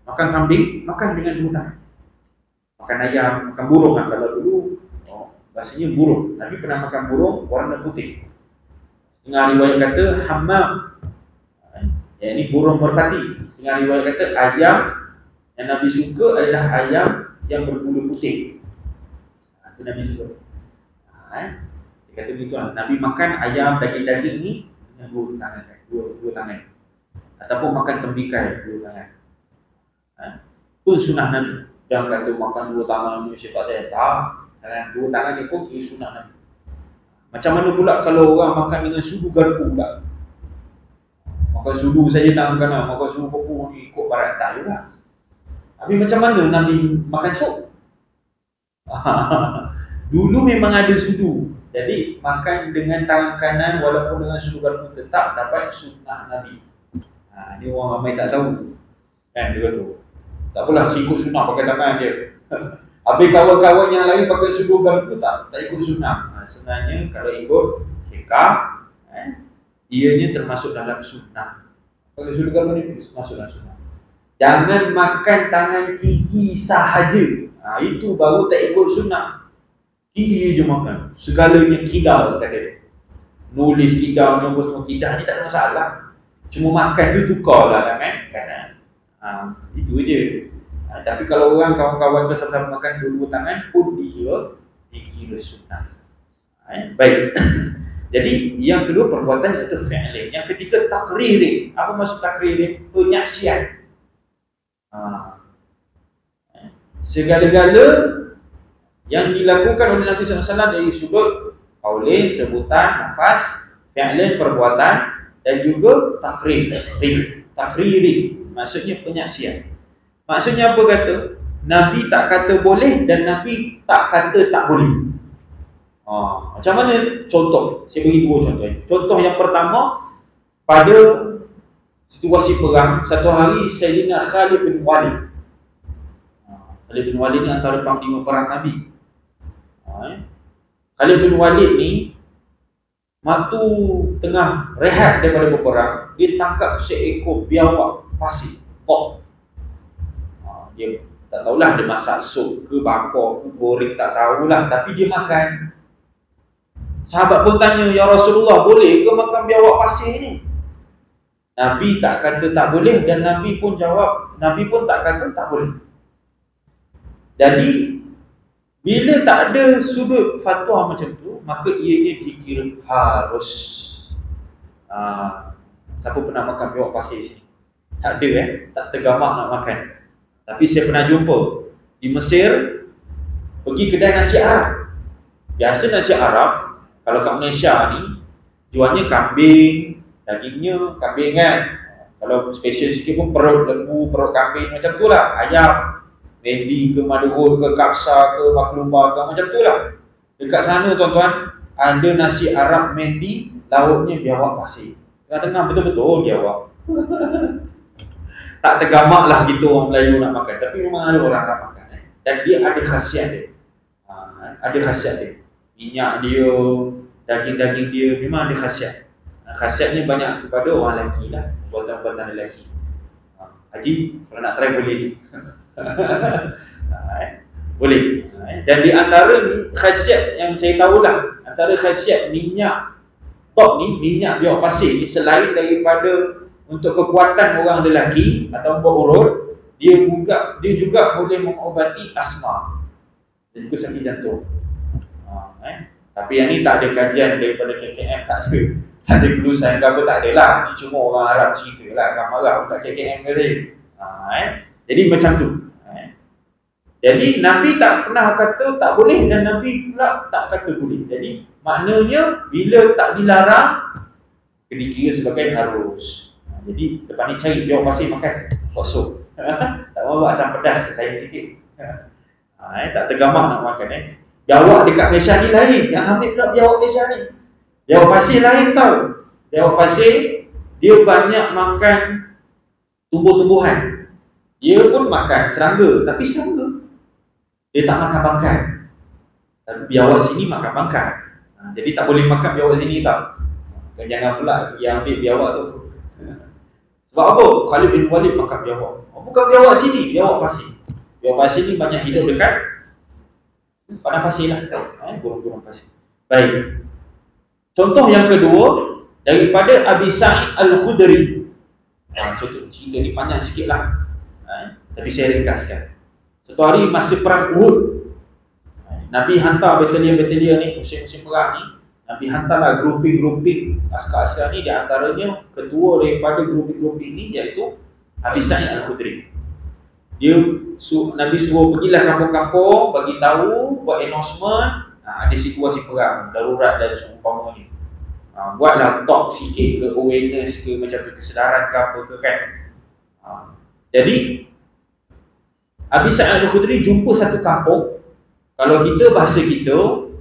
makan kambing, makan dengan dua tangan. Makan ayam, makan burung kan? Kalau dulu bahasanya burung, Nabi pernah makan burung warna putih. Setengah riwayat kata hammam, yang ini burung merpati. Setengah riwayat kata ayam yang Nabi suka adalah ayam yang berbulu putih. Itu Nabi suka. Dia kata begitu lah. Nabi makan ayam daging-daging ni dengan dua tangan, dua tangan. Ataupun makan tembikai dua tangan. Pun sunnah Nabi. Jangan kata makan dua tangan ni sifat saya tak. Dua tangan ni pun kira sunnah Nabi. Macam mana pula kalau orang makan dengan sudu garpu pula? Makan sudu saja tangan kanan, makan sudu garpu ni ikut barat tak juga. Habis macam mana Nabi makan sup? Dulu memang ada sudu. Jadi makan dengan tangan kanan walaupun dengan sudu garpu tetap dapat sunnah Nabi. Ni orang ramai tak tahu. Kan dia kata, tak apalah saya ikut sunnah pakai tangan dia. Habis kawan-kawan yang lain pakai sudu garpu tak ikut sunnah. Sebenarnya kalau ikut hikam, ianya termasuk dalam sunnah. Kalau sudu garpu ni masuk dalam sunnah. Jangan makan tangan kiri sahaja. Itu baru tak ikut sunnah. Kiri je makan. Segalanya kidah kata dia. Nulis kidah, nombor semua kidah ni tak ada masalah. Cuma makan tu tukarlah tangan kanan. Itu je. Tapi kalau orang kawan-kawan tu sama-sama makan dua tangan pun dikira sunnah. Baik. Jadi yang kedua perbuatan iaitu fi'lin. Yang ketiga takririn. Apa maksud takririn? Penyaksian. Segala-gala yang dilakukan oleh Nabi SAW dari sudut qaulin, sebutan, nafas, fi'lin, perbuatan, dan juga takririn, maksudnya penyaksian. Maksudnya apa kata? Nabi tak kata boleh dan Nabi tak kata tak boleh. Macam mana? Contoh, saya bagi dua contoh. Contoh yang pertama, pada situasi perang, satu hari Sayyidina Khalid bin Walid. Khalid bin Walid ni antara panglima perang Nabi. Khalid bin Walid ni waktu tengah rehat daripada berperang, dia tangkap seekor biawak pasir, kok. Dia tak tahulah dia masak sup ke bakar ke goreng, tak tahulah, tapi dia makan. Sahabat pun tanya, ya Rasulullah, boleh ke makan biawak pasir ni? Nabi tak kata tak boleh dan Nabi pun jawab, Nabi pun tak kata tak boleh. Jadi bila tak ada sudut fatwa macam tu, maka ianya dikira harus. Siapa pernah makan biawak pasir sini? Tak ada tak tergamak nak makan. Tapi saya pernah jumpa di Mesir, pergi kedai nasi Arab. Biasa nasi Arab, kalau kat Malaysia ni, jualnya kambing, dagingnya kambing kan. Kalau special sikit pun perut lembu, perut kambing, macam tu lah. Ayam, mendi ke madurut ke kapsa ke maklumah ke, macam tu lah. Dekat sana tuan-tuan, ada nasi Arab mendi, lauknya biawak pasir. Tengah-tengah betul-betul biawak. Tak tergamak lah kita orang Melayu nak makan, tapi memang ada orang nak makan. Dan dia ada khasiat dia. Ada khasiat dia. Minyak dia, daging-daging dia memang ada khasiat. Khasiatnya banyak kepada orang lelaki lah, buatan-buatan lelaki. Haji, kalau nak try boleh je. Boleh. Dan di antara khasiat yang saya tahulah, antara khasiat minyak top ni, minyak biawak pasir ni, selain daripada untuk kekuatan orang lelaki atau berurut, dia juga boleh mengobati asma dan juga sakit jantung. Tapi yang ni tak ada kajian daripada KKM, tak ada kelulusan ke apa, tak ada lah. Ni cuma orang Arab cerita lah, orang marah kat KKM ke tadi. Jadi macam tu. Jadi Nabi tak pernah kata tak boleh dan Nabi pula tak kata boleh. Jadi maknanya bila tak dilarang dikira sebagai harus. Jadi depan ni cari biawak pasir makan kosong. Tak mahu buat asam pedas lain sikit. Tak tergambar nak makan Biawak dekat Malaysia ni lain. Yang ambil pula biawak Malaysia ni. Biawak pasir lain tau. Biawak pasir dia banyak makan tumbuh-tumbuhan. Dia pun makan serangga, tapi serangga dia tak makan bangkai. Tapi biawak sini makan bangkai. Jadi tak boleh makan biawak sini tau. Jangan pula yang ambil biawak tu. Sebab apa? Khalid bin Walid makan biawak. Bukan biawak sini, biawak pasir. Biawak pasir ni banyak hidup dekat padang pasir lah. Gurun-gurun pasir. Baik. Contoh yang kedua daripada Abi Sa'id Al-Khudri. Contoh cerita ni panjang sikit lah. Tapi saya ringkaskan. Satu hari masa perang Uhud, Nabi hantar batalion-batalion ni, musim-musim perang ni, Nabi hantarlah grouping-grouping askar-askar ni, di antaranya ketua daripada grouping-grouping ni iaitu Abi Sa'id Al-Khudri. Nabi suruh pergilah kampung-kampung, bagi tahu, buat announcement, ada situasi perang darurat dan seumpama ni. Buatlah talk sikit ke, awareness ke, macam tu kesedaran ke apa ke kan. Jadi Abi Sa'id Al-Khudri jumpa satu kampung. Kalau kita bahasa kita,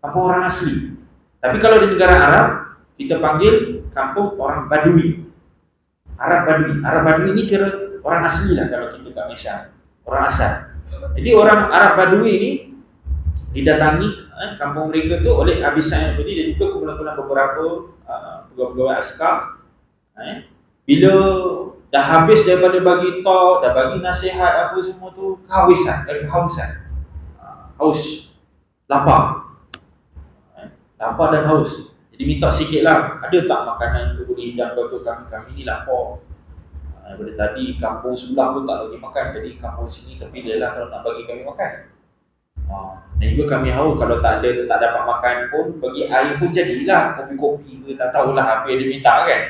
kampung orang asli. Tapi kalau di negara Arab, kita panggil kampung orang Badui. Arab Badui. Arab Badui ni kira orang asli lah kalau kita kat Malaysia. Orang asal. Jadi orang Arab Badui ni didatangi kampung mereka tu oleh Abi Sa'id Al-Khudri dan juga kumpulan-kumpulan beberapa pegawai-pegawai askar. Bila dah habis daripada bagi talk, dah bagi nasihat apa semua tu, kehausan, haus, lapar dan haus. Jadi minta sikit lah, ada tak makanan tu boleh hidang ke kami ni lapar. Daripada tadi kampung sebelah pun tak bagi makan, jadi kampung sini terpilih lah kalau nak bagi kami makan. Dan juga kami haus, kalau tak dapat makan pun, bagi air pun jadilah, kopi-kopi ke, tak tahulah apa yang dia minta kan.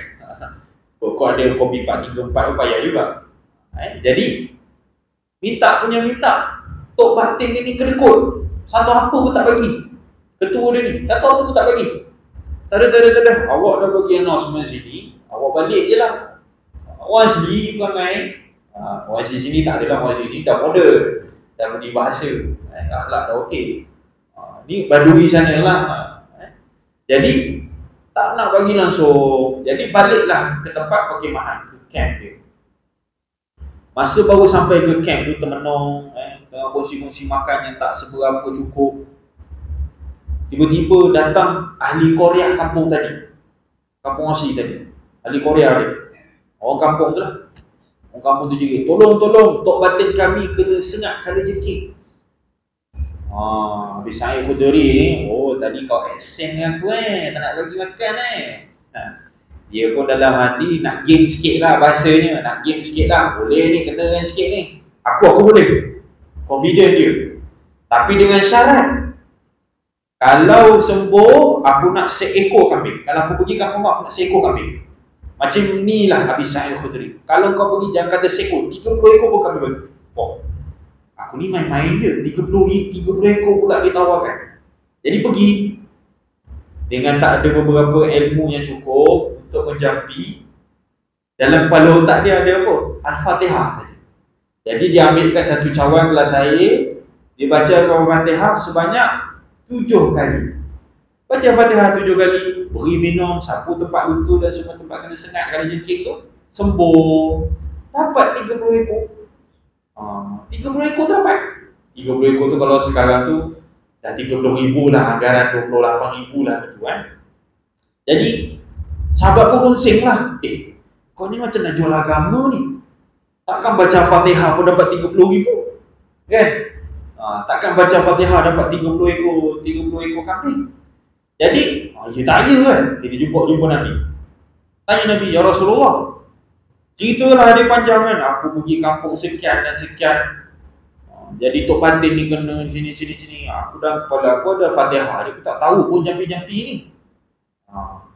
Kau ada kopi 4, 3, 4 payah juga. Jadi minta, Tok Batin dia ni kedekut. Satu apa pun tak bagi. Ketua dia ni, satu apa pun tak bagi. Tak ada. Awak dah bagi announcement sini, awak balik je lah. Orang asli perangai. Orang asli sini tak adalah, orang asli sini dah modern, dah beri bahasa, akhlak dah okey. Ni Badui sana lah. Jadi tak nak bagi langsung. Jadi baliklah ke tempat perkemahan, ke camp dia. Masa baru sampai ke camp tu, termenung, tengah kongsi-kongsi makan yang tak seberapa cukup. Tiba-tiba datang ahli Korea kampung tadi. Kampung asli tadi. Ahli Korea dia. Orang kampung tu lah. Orang kampung tu juga, tolong, Tok Batin kami kena sengat kala jengking. Abi Sa'id Al-Khudri ni, tadi kau aksen dengan aku tak nak bagi makan Dia pun dalam hati nak game sikit lah bahasanya, nak game sikit lah, boleh ni, kena kan sikit ni. Aku boleh, confident dia. Tapi dengan syarat, kalau sembuh, aku nak seekor kambing. Kalau aku pergi kampung aku nak seekor kambing. Macam ni lah Abi Sa'id Al-Khudri. Kalau kau pergi jangan kata seekor, 30 ekor pun kami bagi. Aku ni main-main je, 30 ekor pula ditawarkan. Jadi pergi dengan tak ada beberapa ilmu yang cukup untuk menjampi. Dalam kepala otak dia ada apa? Al-Fatihah saja. Jadi dia ambilkan satu cawan gelas air, dia baca Al-Fatihah sebanyak 7 kali. Baca Al-Fatihah 7 kali, beri minum, sapu tempat luka dan semua tempat kena sengat kali jengking tu, sembuh. Dapat 30 ekor. 30 ekor tu dapat. 30 ekor tu kalau sekarang tu dah 30,000 lah, anggaran 28,000 lah gitu kan. Jadi sahabat pun runsing lah. Kau ni macam nak jual agama ni. Takkan baca Fatihah pun dapat 30,000 kan? Takkan baca Fatihah dapat 30 ekor kambing. Jadi dia tanya kan, dia jumpa Nabi. Tanya Nabi, ya Rasulullah, ceritalah dia panjang kan, aku pergi kampung sekian dan sekian. Jadi Tok Batin ni kena sini. Aku dalam kepala aku ada Fatihah, dia tak tahu pun jampi-jampi ni.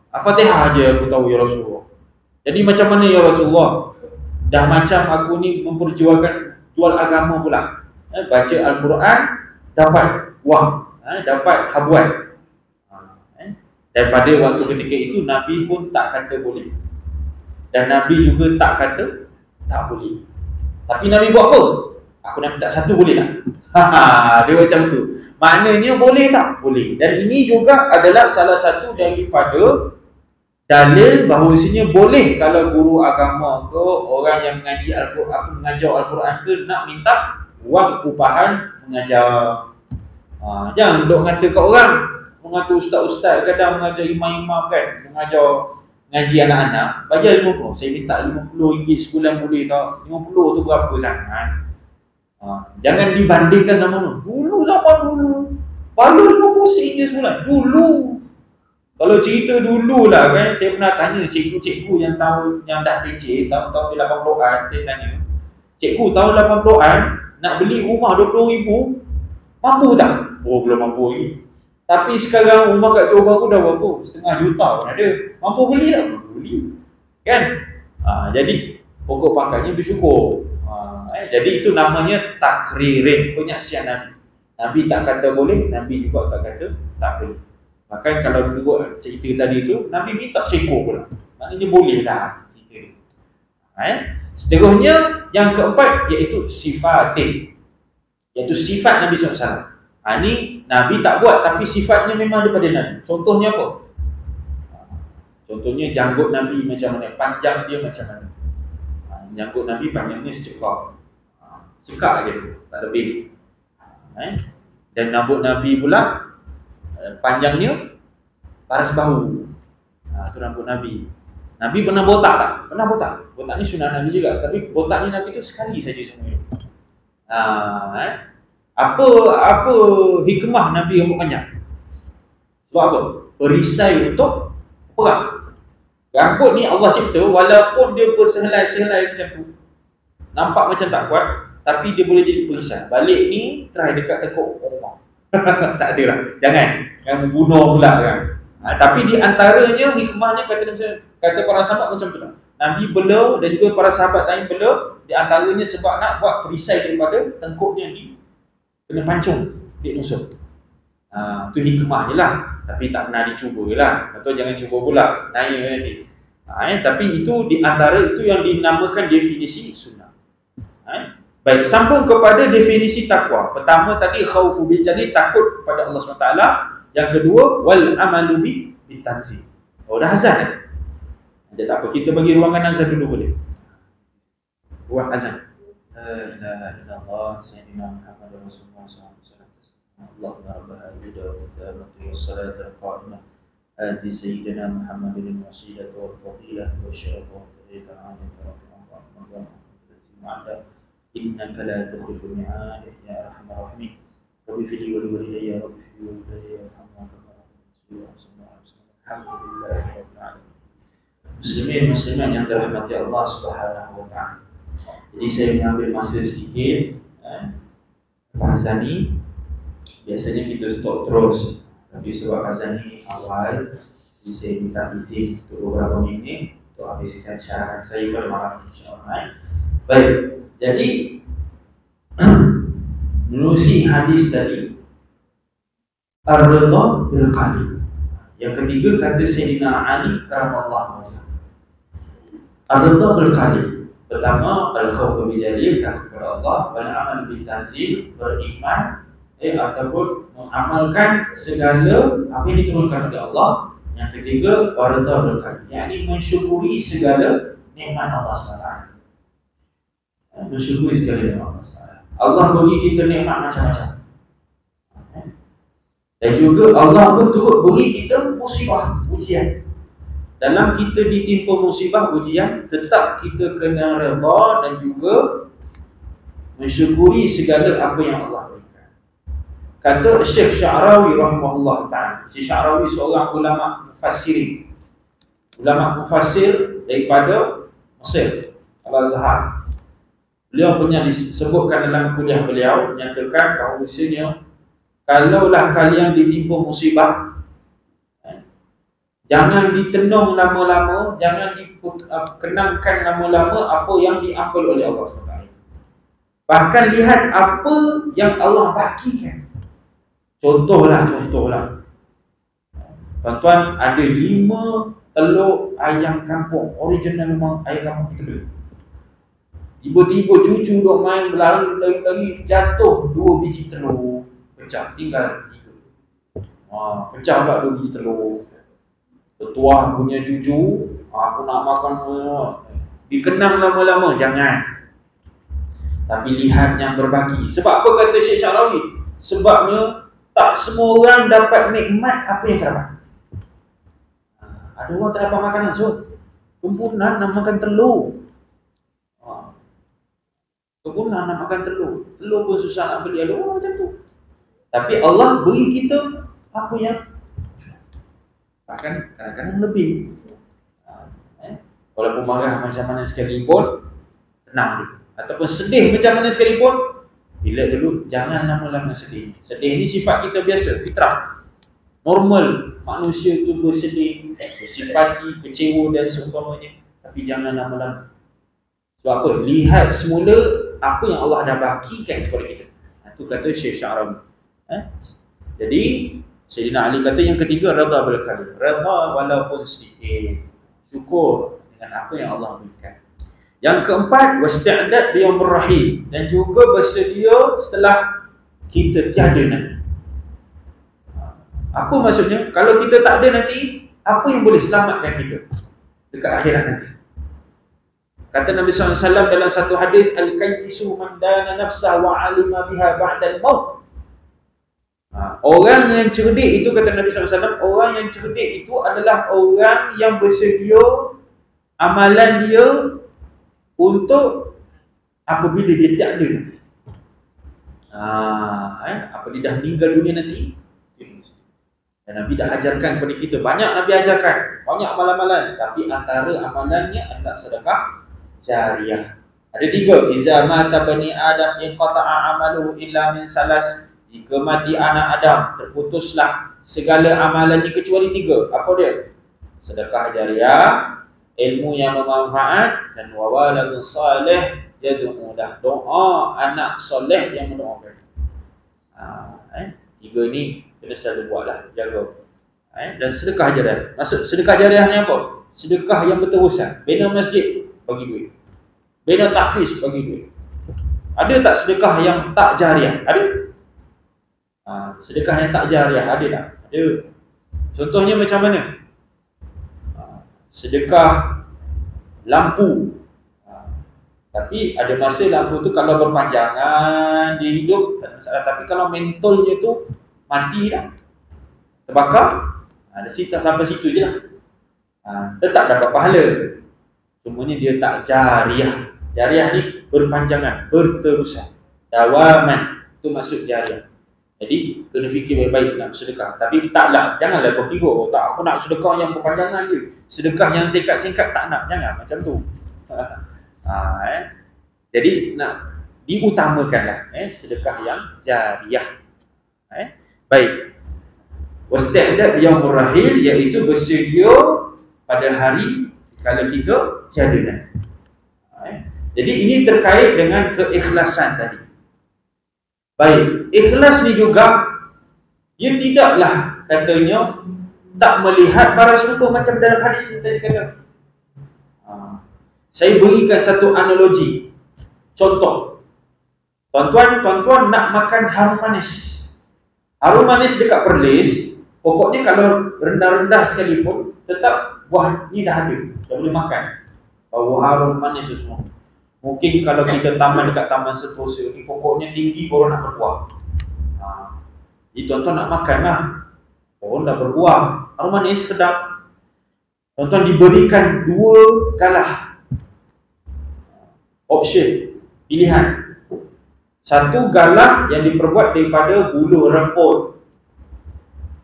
Fatihah aja aku tahu ya Rasulullah. Jadi macam mana ya Rasulullah? Dah macam aku ni memperjualkan jual agama pula. Baca Al-Quran dapat wang, dapat habuan. Daripada waktu ketika itu Nabi pun tak kata boleh, dan Nabi juga tak kata tak boleh. Tapi Nabi buat apa? Aku nak minta satu, boleh tak? Dia macam tu. Maknanya boleh tak? Boleh. Dan ini juga adalah salah satu daripada dalil bahawasanya boleh kalau guru agama ke orang yang mengaji Al-Quran, mengajar Al-Quran ke, nak minta wang upahan mengajar. Jangan duk kata kat orang, mengajar ustaz-ustaz, kadang mengajar imam-imam kan, mengajar ngaji anak-anak, bayar 50. Saya minta RM50 sebulan boleh tak? 50 tu berapa sangat? Jangan dibandingkan zaman dulu. Zaman dulu bayar 50 sen je sebulan. Dulu. Kalau cerita dulu lah kan, saya pernah tanya cikgu-cikgu yang tahun yang dah PJ, tahun-tahun 80-an, saya tanya, cikgu tahun 80-an nak beli rumah 20,000, mampu tak? Oh, belum mampu lagi. Tapi sekarang rumah kat Johor Bahru dah berapa? Setengah juta pun ada. Mampu beli tak? Mampu beli. Kan? Jadi pokok pangkalnya bersyukur. Jadi itu namanya takririn, penyaksian Nabi. Nabi tak kata boleh, Nabi juga tak kata tak boleh. Bahkan kalau menurut cerita tadi tu, Nabi minta seekor pula. Maknanya boleh lah cerita. Seterusnya yang keempat iaitu sifatin, iaitu sifat Nabi SAW. Ini Nabi tak buat tapi sifatnya memang daripada Nabi. Contohnya apa? Contohnya janggut Nabi macam mana, panjang dia macam mana. Janggut Nabi panjangnya secekap, sekak je, tak lebih. Dan rambut Nabi pula panjangnya paras bahu. Itu rambut Nabi. Nabi pernah botak tak? Pernah botak. Botak ni sunat Nabi juga, tapi botaknya Nabi tu sekali saja semua. Apa hikmah Nabi rambut panjang? Sebab apa? Perisai untuk perang. Rambut ni Allah cipta, walaupun dia bersehelai-sehelai macam tu, nampak macam tak kuat, tapi dia boleh jadi perisai. Balik ni try dekat tekuk rumah. Tak ada lah. Jangan membunuh pula kan. Tapi di antaranya hikmahnya kata para sahabat macam tu lah. Nabi bela dan juga para sahabat lain bela, di antaranya sebab nak buat perisai daripada tengkuknya di kena pancung, dia nusuk. Itu hikmahnya lah. Tapi tak pernah dicuba lah. Atau jangan cuba pula, naya nanti. Tapi itu di antara itu yang dinamakan definisi sunnah. Baik, sambung kepada definisi takwa. Pertama tadi khaufu bil jalil, takut kepada Allah SWT. Yang kedua wal amalu bi tanzil. Dah azan kan? Tak apa, kita bagi ruangan azan dulu boleh. Ruang azan. La ilaha illallah sayyidina Muhammad Rasulullah sallallahu alaihi wasallam. Allahumma rabb hadhihi da'wati was-salati al-qa'imah. Ati sayyidina Muhammadin wasilah wal fadilah wa syaraf wa fadilah 'ala Muhammad. Innaka la tukhlifu al-mi'ad ya arhamar rahimin. Rabbi fili wa liwalidayya rabbi fili wa liwalidayya alhamdulillahi rabbil alamin. Muslimin muslimat yang dirahmati Allah Subhanahu wa taala. Jadi saya mengambil masa sedikit. Azan ni biasanya kita stop terus, tapi sebab azan ni awal, jadi saya minta izin untuk beberapa minit untuk habiskan syarahan saya pada malam insya-Allah. Baik, jadi menerusi hadis tadi, ar-ridha bil qadar. Yang ketiga kata Sayyidina Ali karamallahu wajhah. Ar-ridha bil qadar. Pertama, al-khawfu bil jalil, takut kepada Allah, wal amal bil tanzil, beriman ataupun mengamalkan segala apa yang diturunkan oleh Allah. Yang ketiga, ar-ridha bil qadar, yakni mensyukuri segala nikmat Allah SWT. Mensyukuri segala nikmat Allah SWT. Allah beri kita nikmat macam-macam. Dan juga Allah pun turut beri kita musibah, ujian. Dalam kita ditimpa musibah, ujian, tetap kita kena redha dan juga mensyukuri segala apa yang Allah berikan. Kata Syekh Sya'rawi rahimahullah ta'ala. Syekh Sya'rawi seorang ulama mufassirin, ulama mufassir daripada Mesir, Al-Azhar. Beliau punya disebutkan dalam kuliah beliau, menyatakan bahawa misalnya kalaulah kalian ditimpa musibah, jangan ditenung lama-lama, jangan dikenangkan lama-lama apa yang diambil oleh Allah SWT. Bahkan lihat apa yang Allah bagikan. Contohlah. Tuan-tuan, ada 5 telur ayam kampung. Original memang ayam kampung kita beli. Tiba-tiba cucu duk main berlari, jatuh 2 biji telur. Pecah, tinggal 3. Pecah pula 2 biji telur. Ketua punya cucu, aku nak makan. Dikenang lama-lama, jangan. Tapi lihat yang berbagi. Sebab apa kata Syekh Syarawi? Sebabnya tak semua orang dapat nikmat apa yang terdapat. Ada orang tak dapat makanan, so kumpulan nak makan telur. Kumpulan nak makan telur. Telur pun susah nak beli, ada orang macam tu. Tapi Allah beri kita apa yang bahkan kadang-kadang lebih. Walaupun marah macam mana sekalipun, tenang dulu. Ataupun sedih macam mana sekalipun, bila dulu, jangan lama-lama sedih. Sedih ni sifat kita biasa, fitrah. Normal manusia tu bersedih, bersimpati, kecewa dan seumpamanya. Tapi jangan lama-lama. Sebab apa? Lihat semula apa yang Allah dah bagikan kepada kita. Itu kata Syekh Syarawi. Jadi Sayyidina Ali kata yang ketiga, redha bil qadar. Redha walaupun sedikit. Syukur dengan apa yang Allah berikan. Yang keempat, wasti'dad bi yaumir rahim, dan juga bersedia setelah kita tiada nanti. Apa maksudnya? Kalau kita tak ada nanti, apa yang boleh selamatkan kita dekat akhirat nanti? Kata Nabi SAW dalam satu hadis, al-kayyisu man dana nafsah wa alima biha ba'dal maut. Orang yang cerdik itu, kata Nabi SAW, orang yang cerdik itu adalah orang yang bersedia amalan dia untuk apabila dia tiada nanti. Apabila dia dah meninggal dunia nanti. Dan Nabi dah ajarkan kepada kita. Banyak Nabi ajarkan, banyak amalan-amalan. Tapi antara amalannya adalah sedekah jariah. Ada 3. Iza mata bani Adam inqata'a amaluhu illa min salas. Jika mati anak Adam, terputuslah segala amalannya kecuali 3. Apa dia? Sedekah jariah, ilmu yang bermanfaat, dan wawaladun salih yad'ulah, doa anak soleh yang mendoakan. 3 ni kena selalu buatlah, jaga. Dan sedekah jariah. Maksud sedekah jariah ni apa? Sedekah yang berterusan. Bina masjid, bagi duit. Bina tahfiz, bagi duit. Ada tak sedekah yang tak jariah? Ada? Sedekah yang tak jariah ada tak? Ada. Contohnya macam mana? Sedekah lampu. Tapi ada masa lampu tu kalau berpanjangan dia hidup tak masalah. Tapi kalau mentolnya tu mati dah, terbakar, dari situ sampai situ je lah. Tetap dapat pahala. Semuanya dia tak jariah. Jariah ni berpanjangan, berterusan, dawaman. Itu maksud jariah. Jadi kena fikir baik-baik nak sedekah. Tapi taklah, janganlah berkira, tak, aku nak sedekah yang berpanjangan je. Sedekah yang singkat-singkat tak nak, jangan macam tu. Jadi nak diutamakanlah sedekah yang jariah. Baik. Wasti'dad yaumur rahil, iaitu bersedia pada hari kalau kita tiada nanti. Jadi ini terkait dengan keikhlasan tadi. Baik, ikhlas ni juga dia tidaklah katanya tak melihat baras rupa macam dalam hadis ni tadi kata. Saya berikan satu analogi. Contoh. Tuan-tuan nak makan harum manis. Harum manis dekat Perlis, pokoknya kalau rendah-rendah sekalipun, tetap buah ni dah ada, dah boleh makan. Bau harum manis tu semua. Mungkin kalau kita taman dekat Taman Sentosa ni, pokoknya tinggi baru nak berbuah. Jadi tuan-tuan nak makan lah, pohon dah berbuah, harum manis, sedap. Tuan-tuan diberikan 2 galah option, pilihan. Satu galah yang diperbuat daripada bulu remput.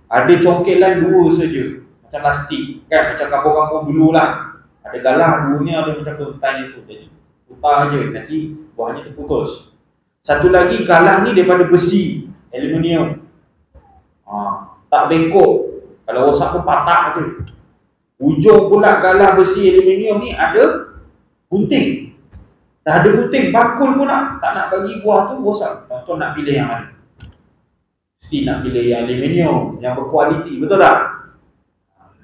Ada congkelan 2 saja, macam plastik kan, macam kampung-kampung dulu lah. Ada galah 2 ni ada macam tuntai tu. Jadi putar je, nanti buahnya terputus. Satu lagi galah ni daripada besi, aluminium. Tak bengkok, kalau rosak pun patah je. Ujung pula galah besi aluminium ni ada gunting. Dah ada puting, bakul pun tak nak bagi buah tu, bosan. Tuan nak pilih yang mana? Mesti nak pilih yang aluminium, yang berkualiti, betul tak?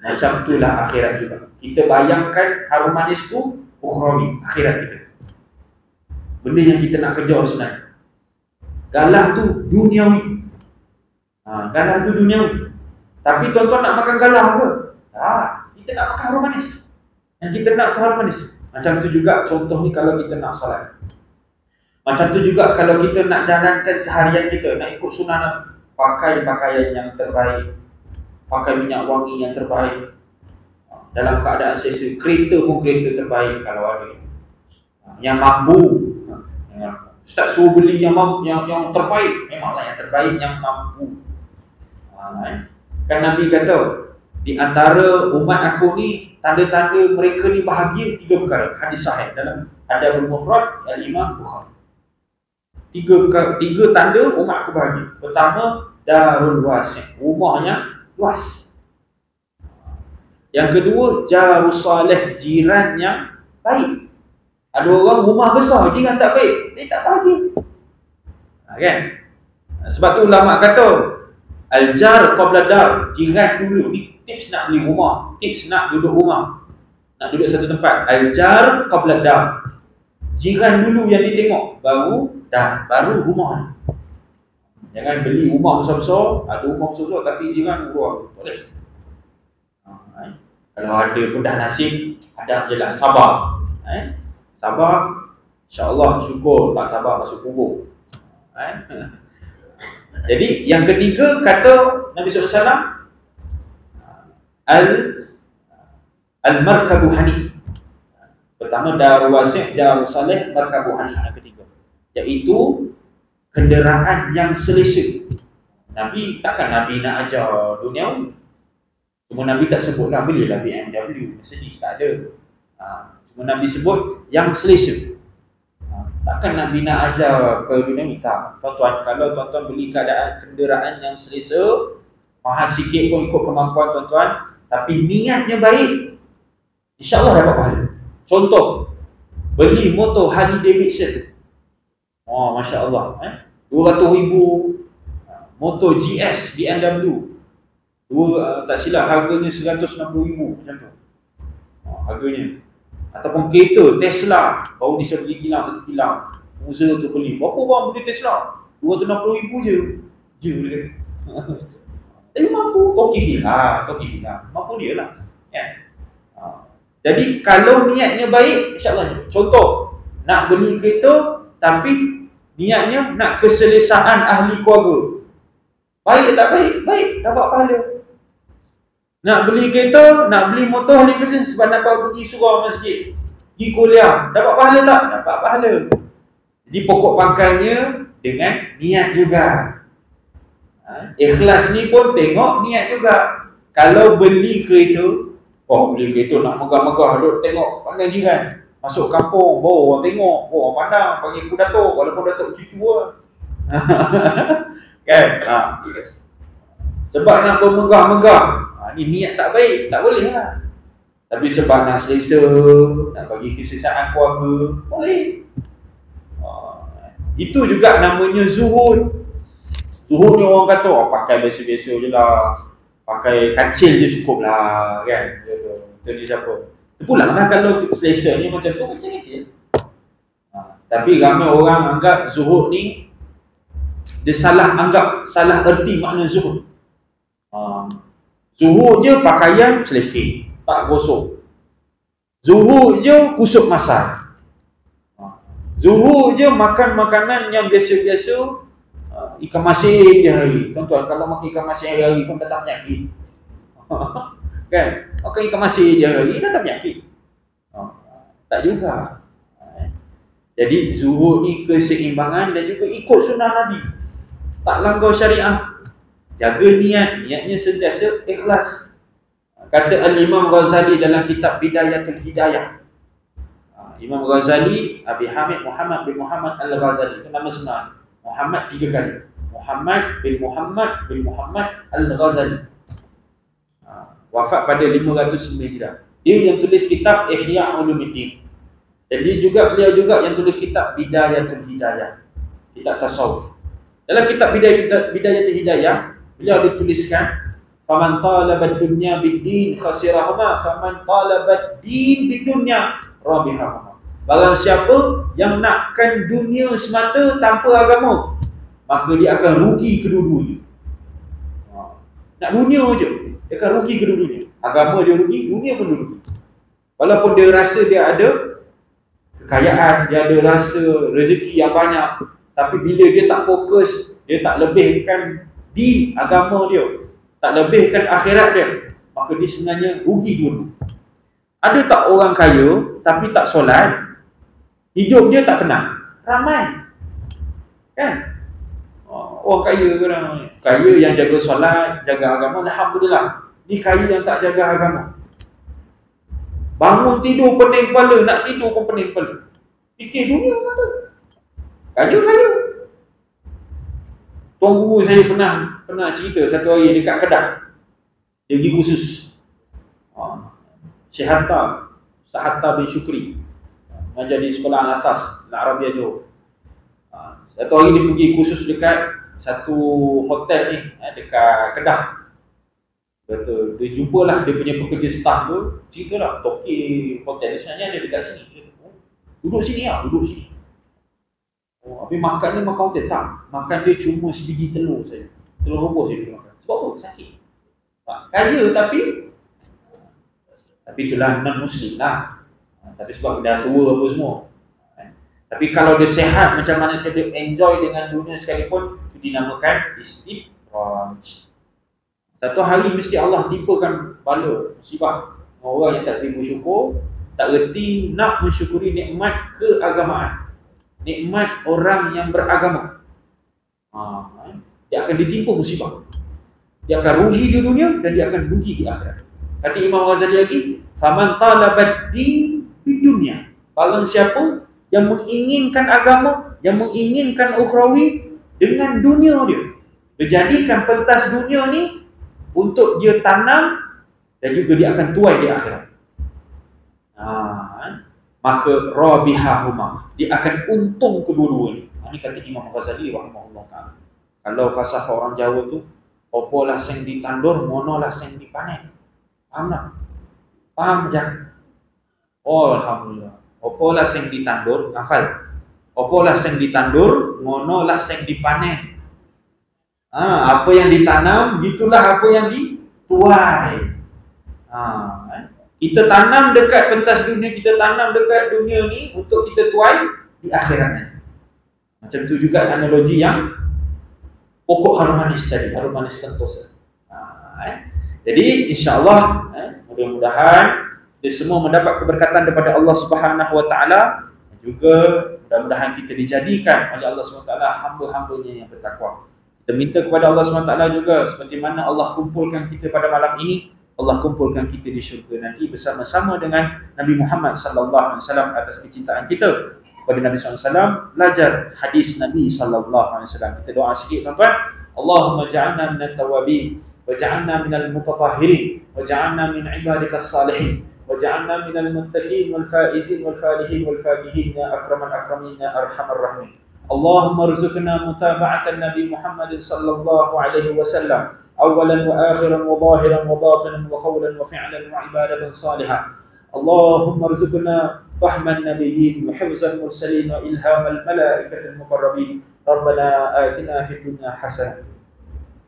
Macam itulah akhirat juga. Kita bayangkan harum manis tu ukhrawi, akhirat kita. Benda yang kita nak kejar sebenarnya. Galah tu duniawi. Galah tu duniawi. Tapi tuan-tuan nak makan galah ke? Kita nak makan harum manis. Yang kita nak tu harum manis. Macam tu juga contoh ni kalau kita nak solat. Macam tu juga kalau kita nak jalankan seharian kita, nak ikut sunnah, pakai pakaian yang terbaik, pakai minyak wangi yang terbaik, dalam keadaan selesa. Kereta pun kereta terbaik kalau ada, yang mampu. Ustaz suruh beli yang terbaik, memanglah yang terbaik yang mampu. Kan Nabi kata, di antara umat aku ni, tanda-tanda mereka ni bahagia 3 perkara. Hadis sahih dalam Adabul Mufrad Al-Imam Bukhari. 3 tanda umat aku bahagia. Pertama, darul wasi', rumahnya luas. Yang kedua, jarus salih, jiran yang baik. Ada orang rumah besar, jiran tak baik, dia tak bahagia. Kan? Sebab tu ulama kata, al-jar qabla dar, jiran dulu. Ni tips nak beli rumah, tips nak duduk rumah, nak duduk satu tempat. Al-jar qabla dar, jiran dulu yang ditengok, baru rumah. Jangan beli rumah besar-besar, ada rumah besar-besar tapi jiran luar. Tak boleh. Kalau ada pun dah nasib, ada je lah, sabar. Sabar, insya-Allah, syukur. Tak sabar masuk kubur. Jadi yang ketiga kata Nabi SAW, Al-markabu hani. Pertama, darul wasi', jarus salih, markabu hani. Yang ketiga, iaitu kenderaan yang selesa. Nabi takkan Nabi nak ajar duniawi. Cuma Nabi tak sebutlah belilah BMW, Mercedes, tak ada. Cuma Nabi sebut yang selesa. Takkan Nabi nak ajar ke duniawi, tak. Tuan-tuan, kalau tuan-tuan beli kenderaan yang selesa, mahal sikit pun ikut kemampuan tuan-tuan, tapi niatnya baik, insya-Allah dapat pahala. Contoh, beli motor Harley Davidson. Masya Allah, 200,000. Motor GS BMW, tak silap harganya 160,000 macam tu. Harganya. Ataupun kereta Tesla, baru ni saya pergi kilang 1 kilang, usaha tu beli. Berapa orang beli Tesla? 260,000 je. Dia tapi mampu, okey lah, mampu dia lah. Jadi kalau niatnya baik, insya-Allah. Contoh, nak beli kereta tapi niatnya nak keselesaan ahli keluarga. Baik tak baik? Baik, dapat pahala. Nak beli kereta, nak beli motor Harley Davidson sebab nak pergi surau masjid, pergi kuliah, dapat pahala tak? Dapat pahala. Jadi pokok pangkalnya dengan niat juga. Ikhlas ni pun tengok niat juga. Kalau beli kereta, beli kereta nak megah-megah, duduk tengok pandang jiran. Masuk kampung, bawa orang tengok, orang pandang, panggil aku Datuk, walaupun Datuk cucu lah. Kan? Sebab nak bermegah-megah, ni niat tak baik, tak boleh lah. Tapi sebab nak selesa, nak bagi kesesaan keluarga, boleh. Itu juga namanya zuhud. Zuhud ni orang kata, pakai biasa-biasa je lah, pakai kancil je cukup lah, kan? Itu ni siapa? Pulang lah kalau selesa ni macam tu, macam ni. Tapi ramai orang anggap zuhud ni, dia salah erti makna zuhud. Zuhud je pakaian selekeh, tak gosok. Zuhud je kusut masak. Zuhud je makan makanan yang biasa-biasa, ikan masin dia hari. Tuan-tuan, kalau makan ikan masin hari-hari pun datang penyakit. Kan? Makan ikan masin dia hari datang penyakit. Tak juga. Jadi zuhud ni keseimbangan dan juga ikut sunnah Nabi. Tak langgar syariah. Jaga niatnya sentiasa ikhlas. Kata Al-Imam Ghazali dalam kitab Bidayatul Hidayah. Imam Ghazali, Abi Hamid Muhammad bin Muhammad Al-Ghazali, itu nama sebenar. Muhammad 3 kali. Muhammad bin Muhammad Al-Ghazali. Wafat pada 509 Hijrah. Dia yang tulis kitab Ihya Ulumuddin. Jadi beliau juga yang tulis kitab Bidayatul Hidayah, kitab tasawuf. Dalam kitab Bidayatul Hidayah, beliau dituliskan, faman talaba dunya bid-din khasirahuma, faman talaba din bid-dunya rabihahuma. Barang siapa yang nakkan dunia semata tanpa agama, maka dia akan rugi kedua-duanya. Nak dunia je, dia akan rugi kedua-duanya. Agama dia rugi, dunia pun dia rugi. Walaupun dia rasa dia ada kekayaan, dia ada rasa rezeki yang banyak, tapi bila dia tak fokus, dia tak lebihkan di agama dia, tak lebihkan akhirat dia, maka dia sebenarnya rugi dulu. Ada tak orang kaya tapi tak solat, hidup dia tak tenang? Ramai kan? Orang kaya yang jaga solat, jaga agama, alhamdulillah. Ni kaya yang tak jaga agama, bangun tidur pening kepala, nak tidur pun pening kepala, fikir dunia kata. Kaya. Tuan guru saya pernah cerita satu hari dekat Kedah, dia pergi kursus. Syekh Hatta, Ustaz Hatta bin Syukri, mengajar di sekolah Al-Atas, Al-Arabiah Johor. Satu hari dia pergi kursus dekat satu hotel ni, dekat Kedah. Betul, dia jumpalah dia punya pekerja staff tu, ceritalah, toki hotel ni sebenarnya ada dekat sini. Duduk sini lah, duduk sini. Habis makan ni makan hotel tak? Makan dia cuma sebiji telur saja. Telur rebus je dia makan. Sebab apa? Sakit. Kaya tapi itulah non-Muslim lah. Tapi sebab dah tua apa semua. Tapi kalau dia sihat, macam mana saya dia enjoy dengan dunia sekalipun, itu dinamakan istidraj. Satu hari mesti Allah timpakan bala, musibah. Orang yang tak terima syukur, tak reti nak mensyukuri nikmat keagamaan, nikmat orang yang beragama. Dia akan ditimpa musibah. Dia akan rugi di dunia dan dia akan rugi di akhirat. Kata Imam Ghazali lagi, faman talabat di dunia. Barang siapa yang menginginkan agama, yang menginginkan ukhrawi dengan dunia dia, dia jadikan pentas dunia ni untuk dia tanam dan juga dia akan tuai di akhirat. Maka rabihahuma, dia akan untung kedua-duanya. Ini kata Imam Ghazali rahimahullah ta'ala. Kalau fasah orang Jawa tu, opolah sing ditandur, monolah sing dipanen. Faham tak? Faham je? Oh, alhamdulillah. Opolah sing ditandur, hafal. Opolah sing ditandur, monolah sing dipanen. Apa yang ditanam, gitulah apa yang dituai. Kita tanam dekat pentas dunia, kita tanam dekat dunia ni untuk kita tuai di akhiratnya. Macam tu juga analogi yang pokok harum manis tadi, harum manis sentosa. Jadi insya-Allah mudah-mudahan kita semua mendapat keberkatan daripada Allah Subhanahu Wa Taala, dan juga mudah-mudahan kita dijadikan oleh Allah Subhanahu Wa Taala hamba-hambanya yang bertakwa. Kita minta kepada Allah Subhanahu Wa Taala juga, seperti mana Allah kumpulkan kita pada malam ini, Allah kumpulkan kita di syurga nanti bersama-sama dengan Nabi Muhammad sallallahu alaihi wasallam atas kecintaan kita kepada Nabi sallallahu alaihi wasallam, belajar hadis Nabi sallallahu alaihi wasallam. Kita doa sikit tuan-tuan. Allahumma ja'alna minat tawabin, waj'alna minal mutatahhirin, waj'alna min ibadikas salihin, waj'alna minal muttaqin wal faizin wal falihin wal fakihin ya akramal akramin ya arhamar rahimin. Allahumma rzuqna mutaba'atan Nabi Muhammad sallallahu alaihi wasallam awalan wa akhiran wa zahiran wa batinan wa qawlan wa fi'lan wa ibadatan salihah. Allahumma rzuqna fahman nabiyyin wa hifzal mursalin wa ilhamal malaikatil muqarrabin. Rabbana atina fid dunya hasanah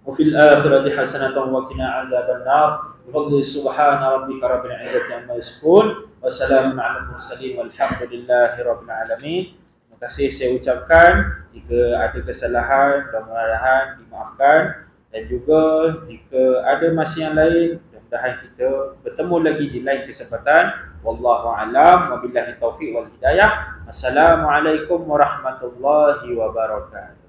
wa fil akhirati hasanatan wa qina azaban nar. Bi subhana rabbika rabbil izzati amma yasifun wa salamun 'alal mursalin walhamdulillahi rabbil alamin. Terima kasih saya ucapkan. Jika ada kesalahan, mudah-mudahan dimaafkan, dan juga jika ada masih yang lain, mudah-mudahan kita bertemu lagi di lain kesempatan. Wallahu a'lam, wabillahi taufiq wal hidayah. Assalamualaikum warahmatullahi wabarakatuh.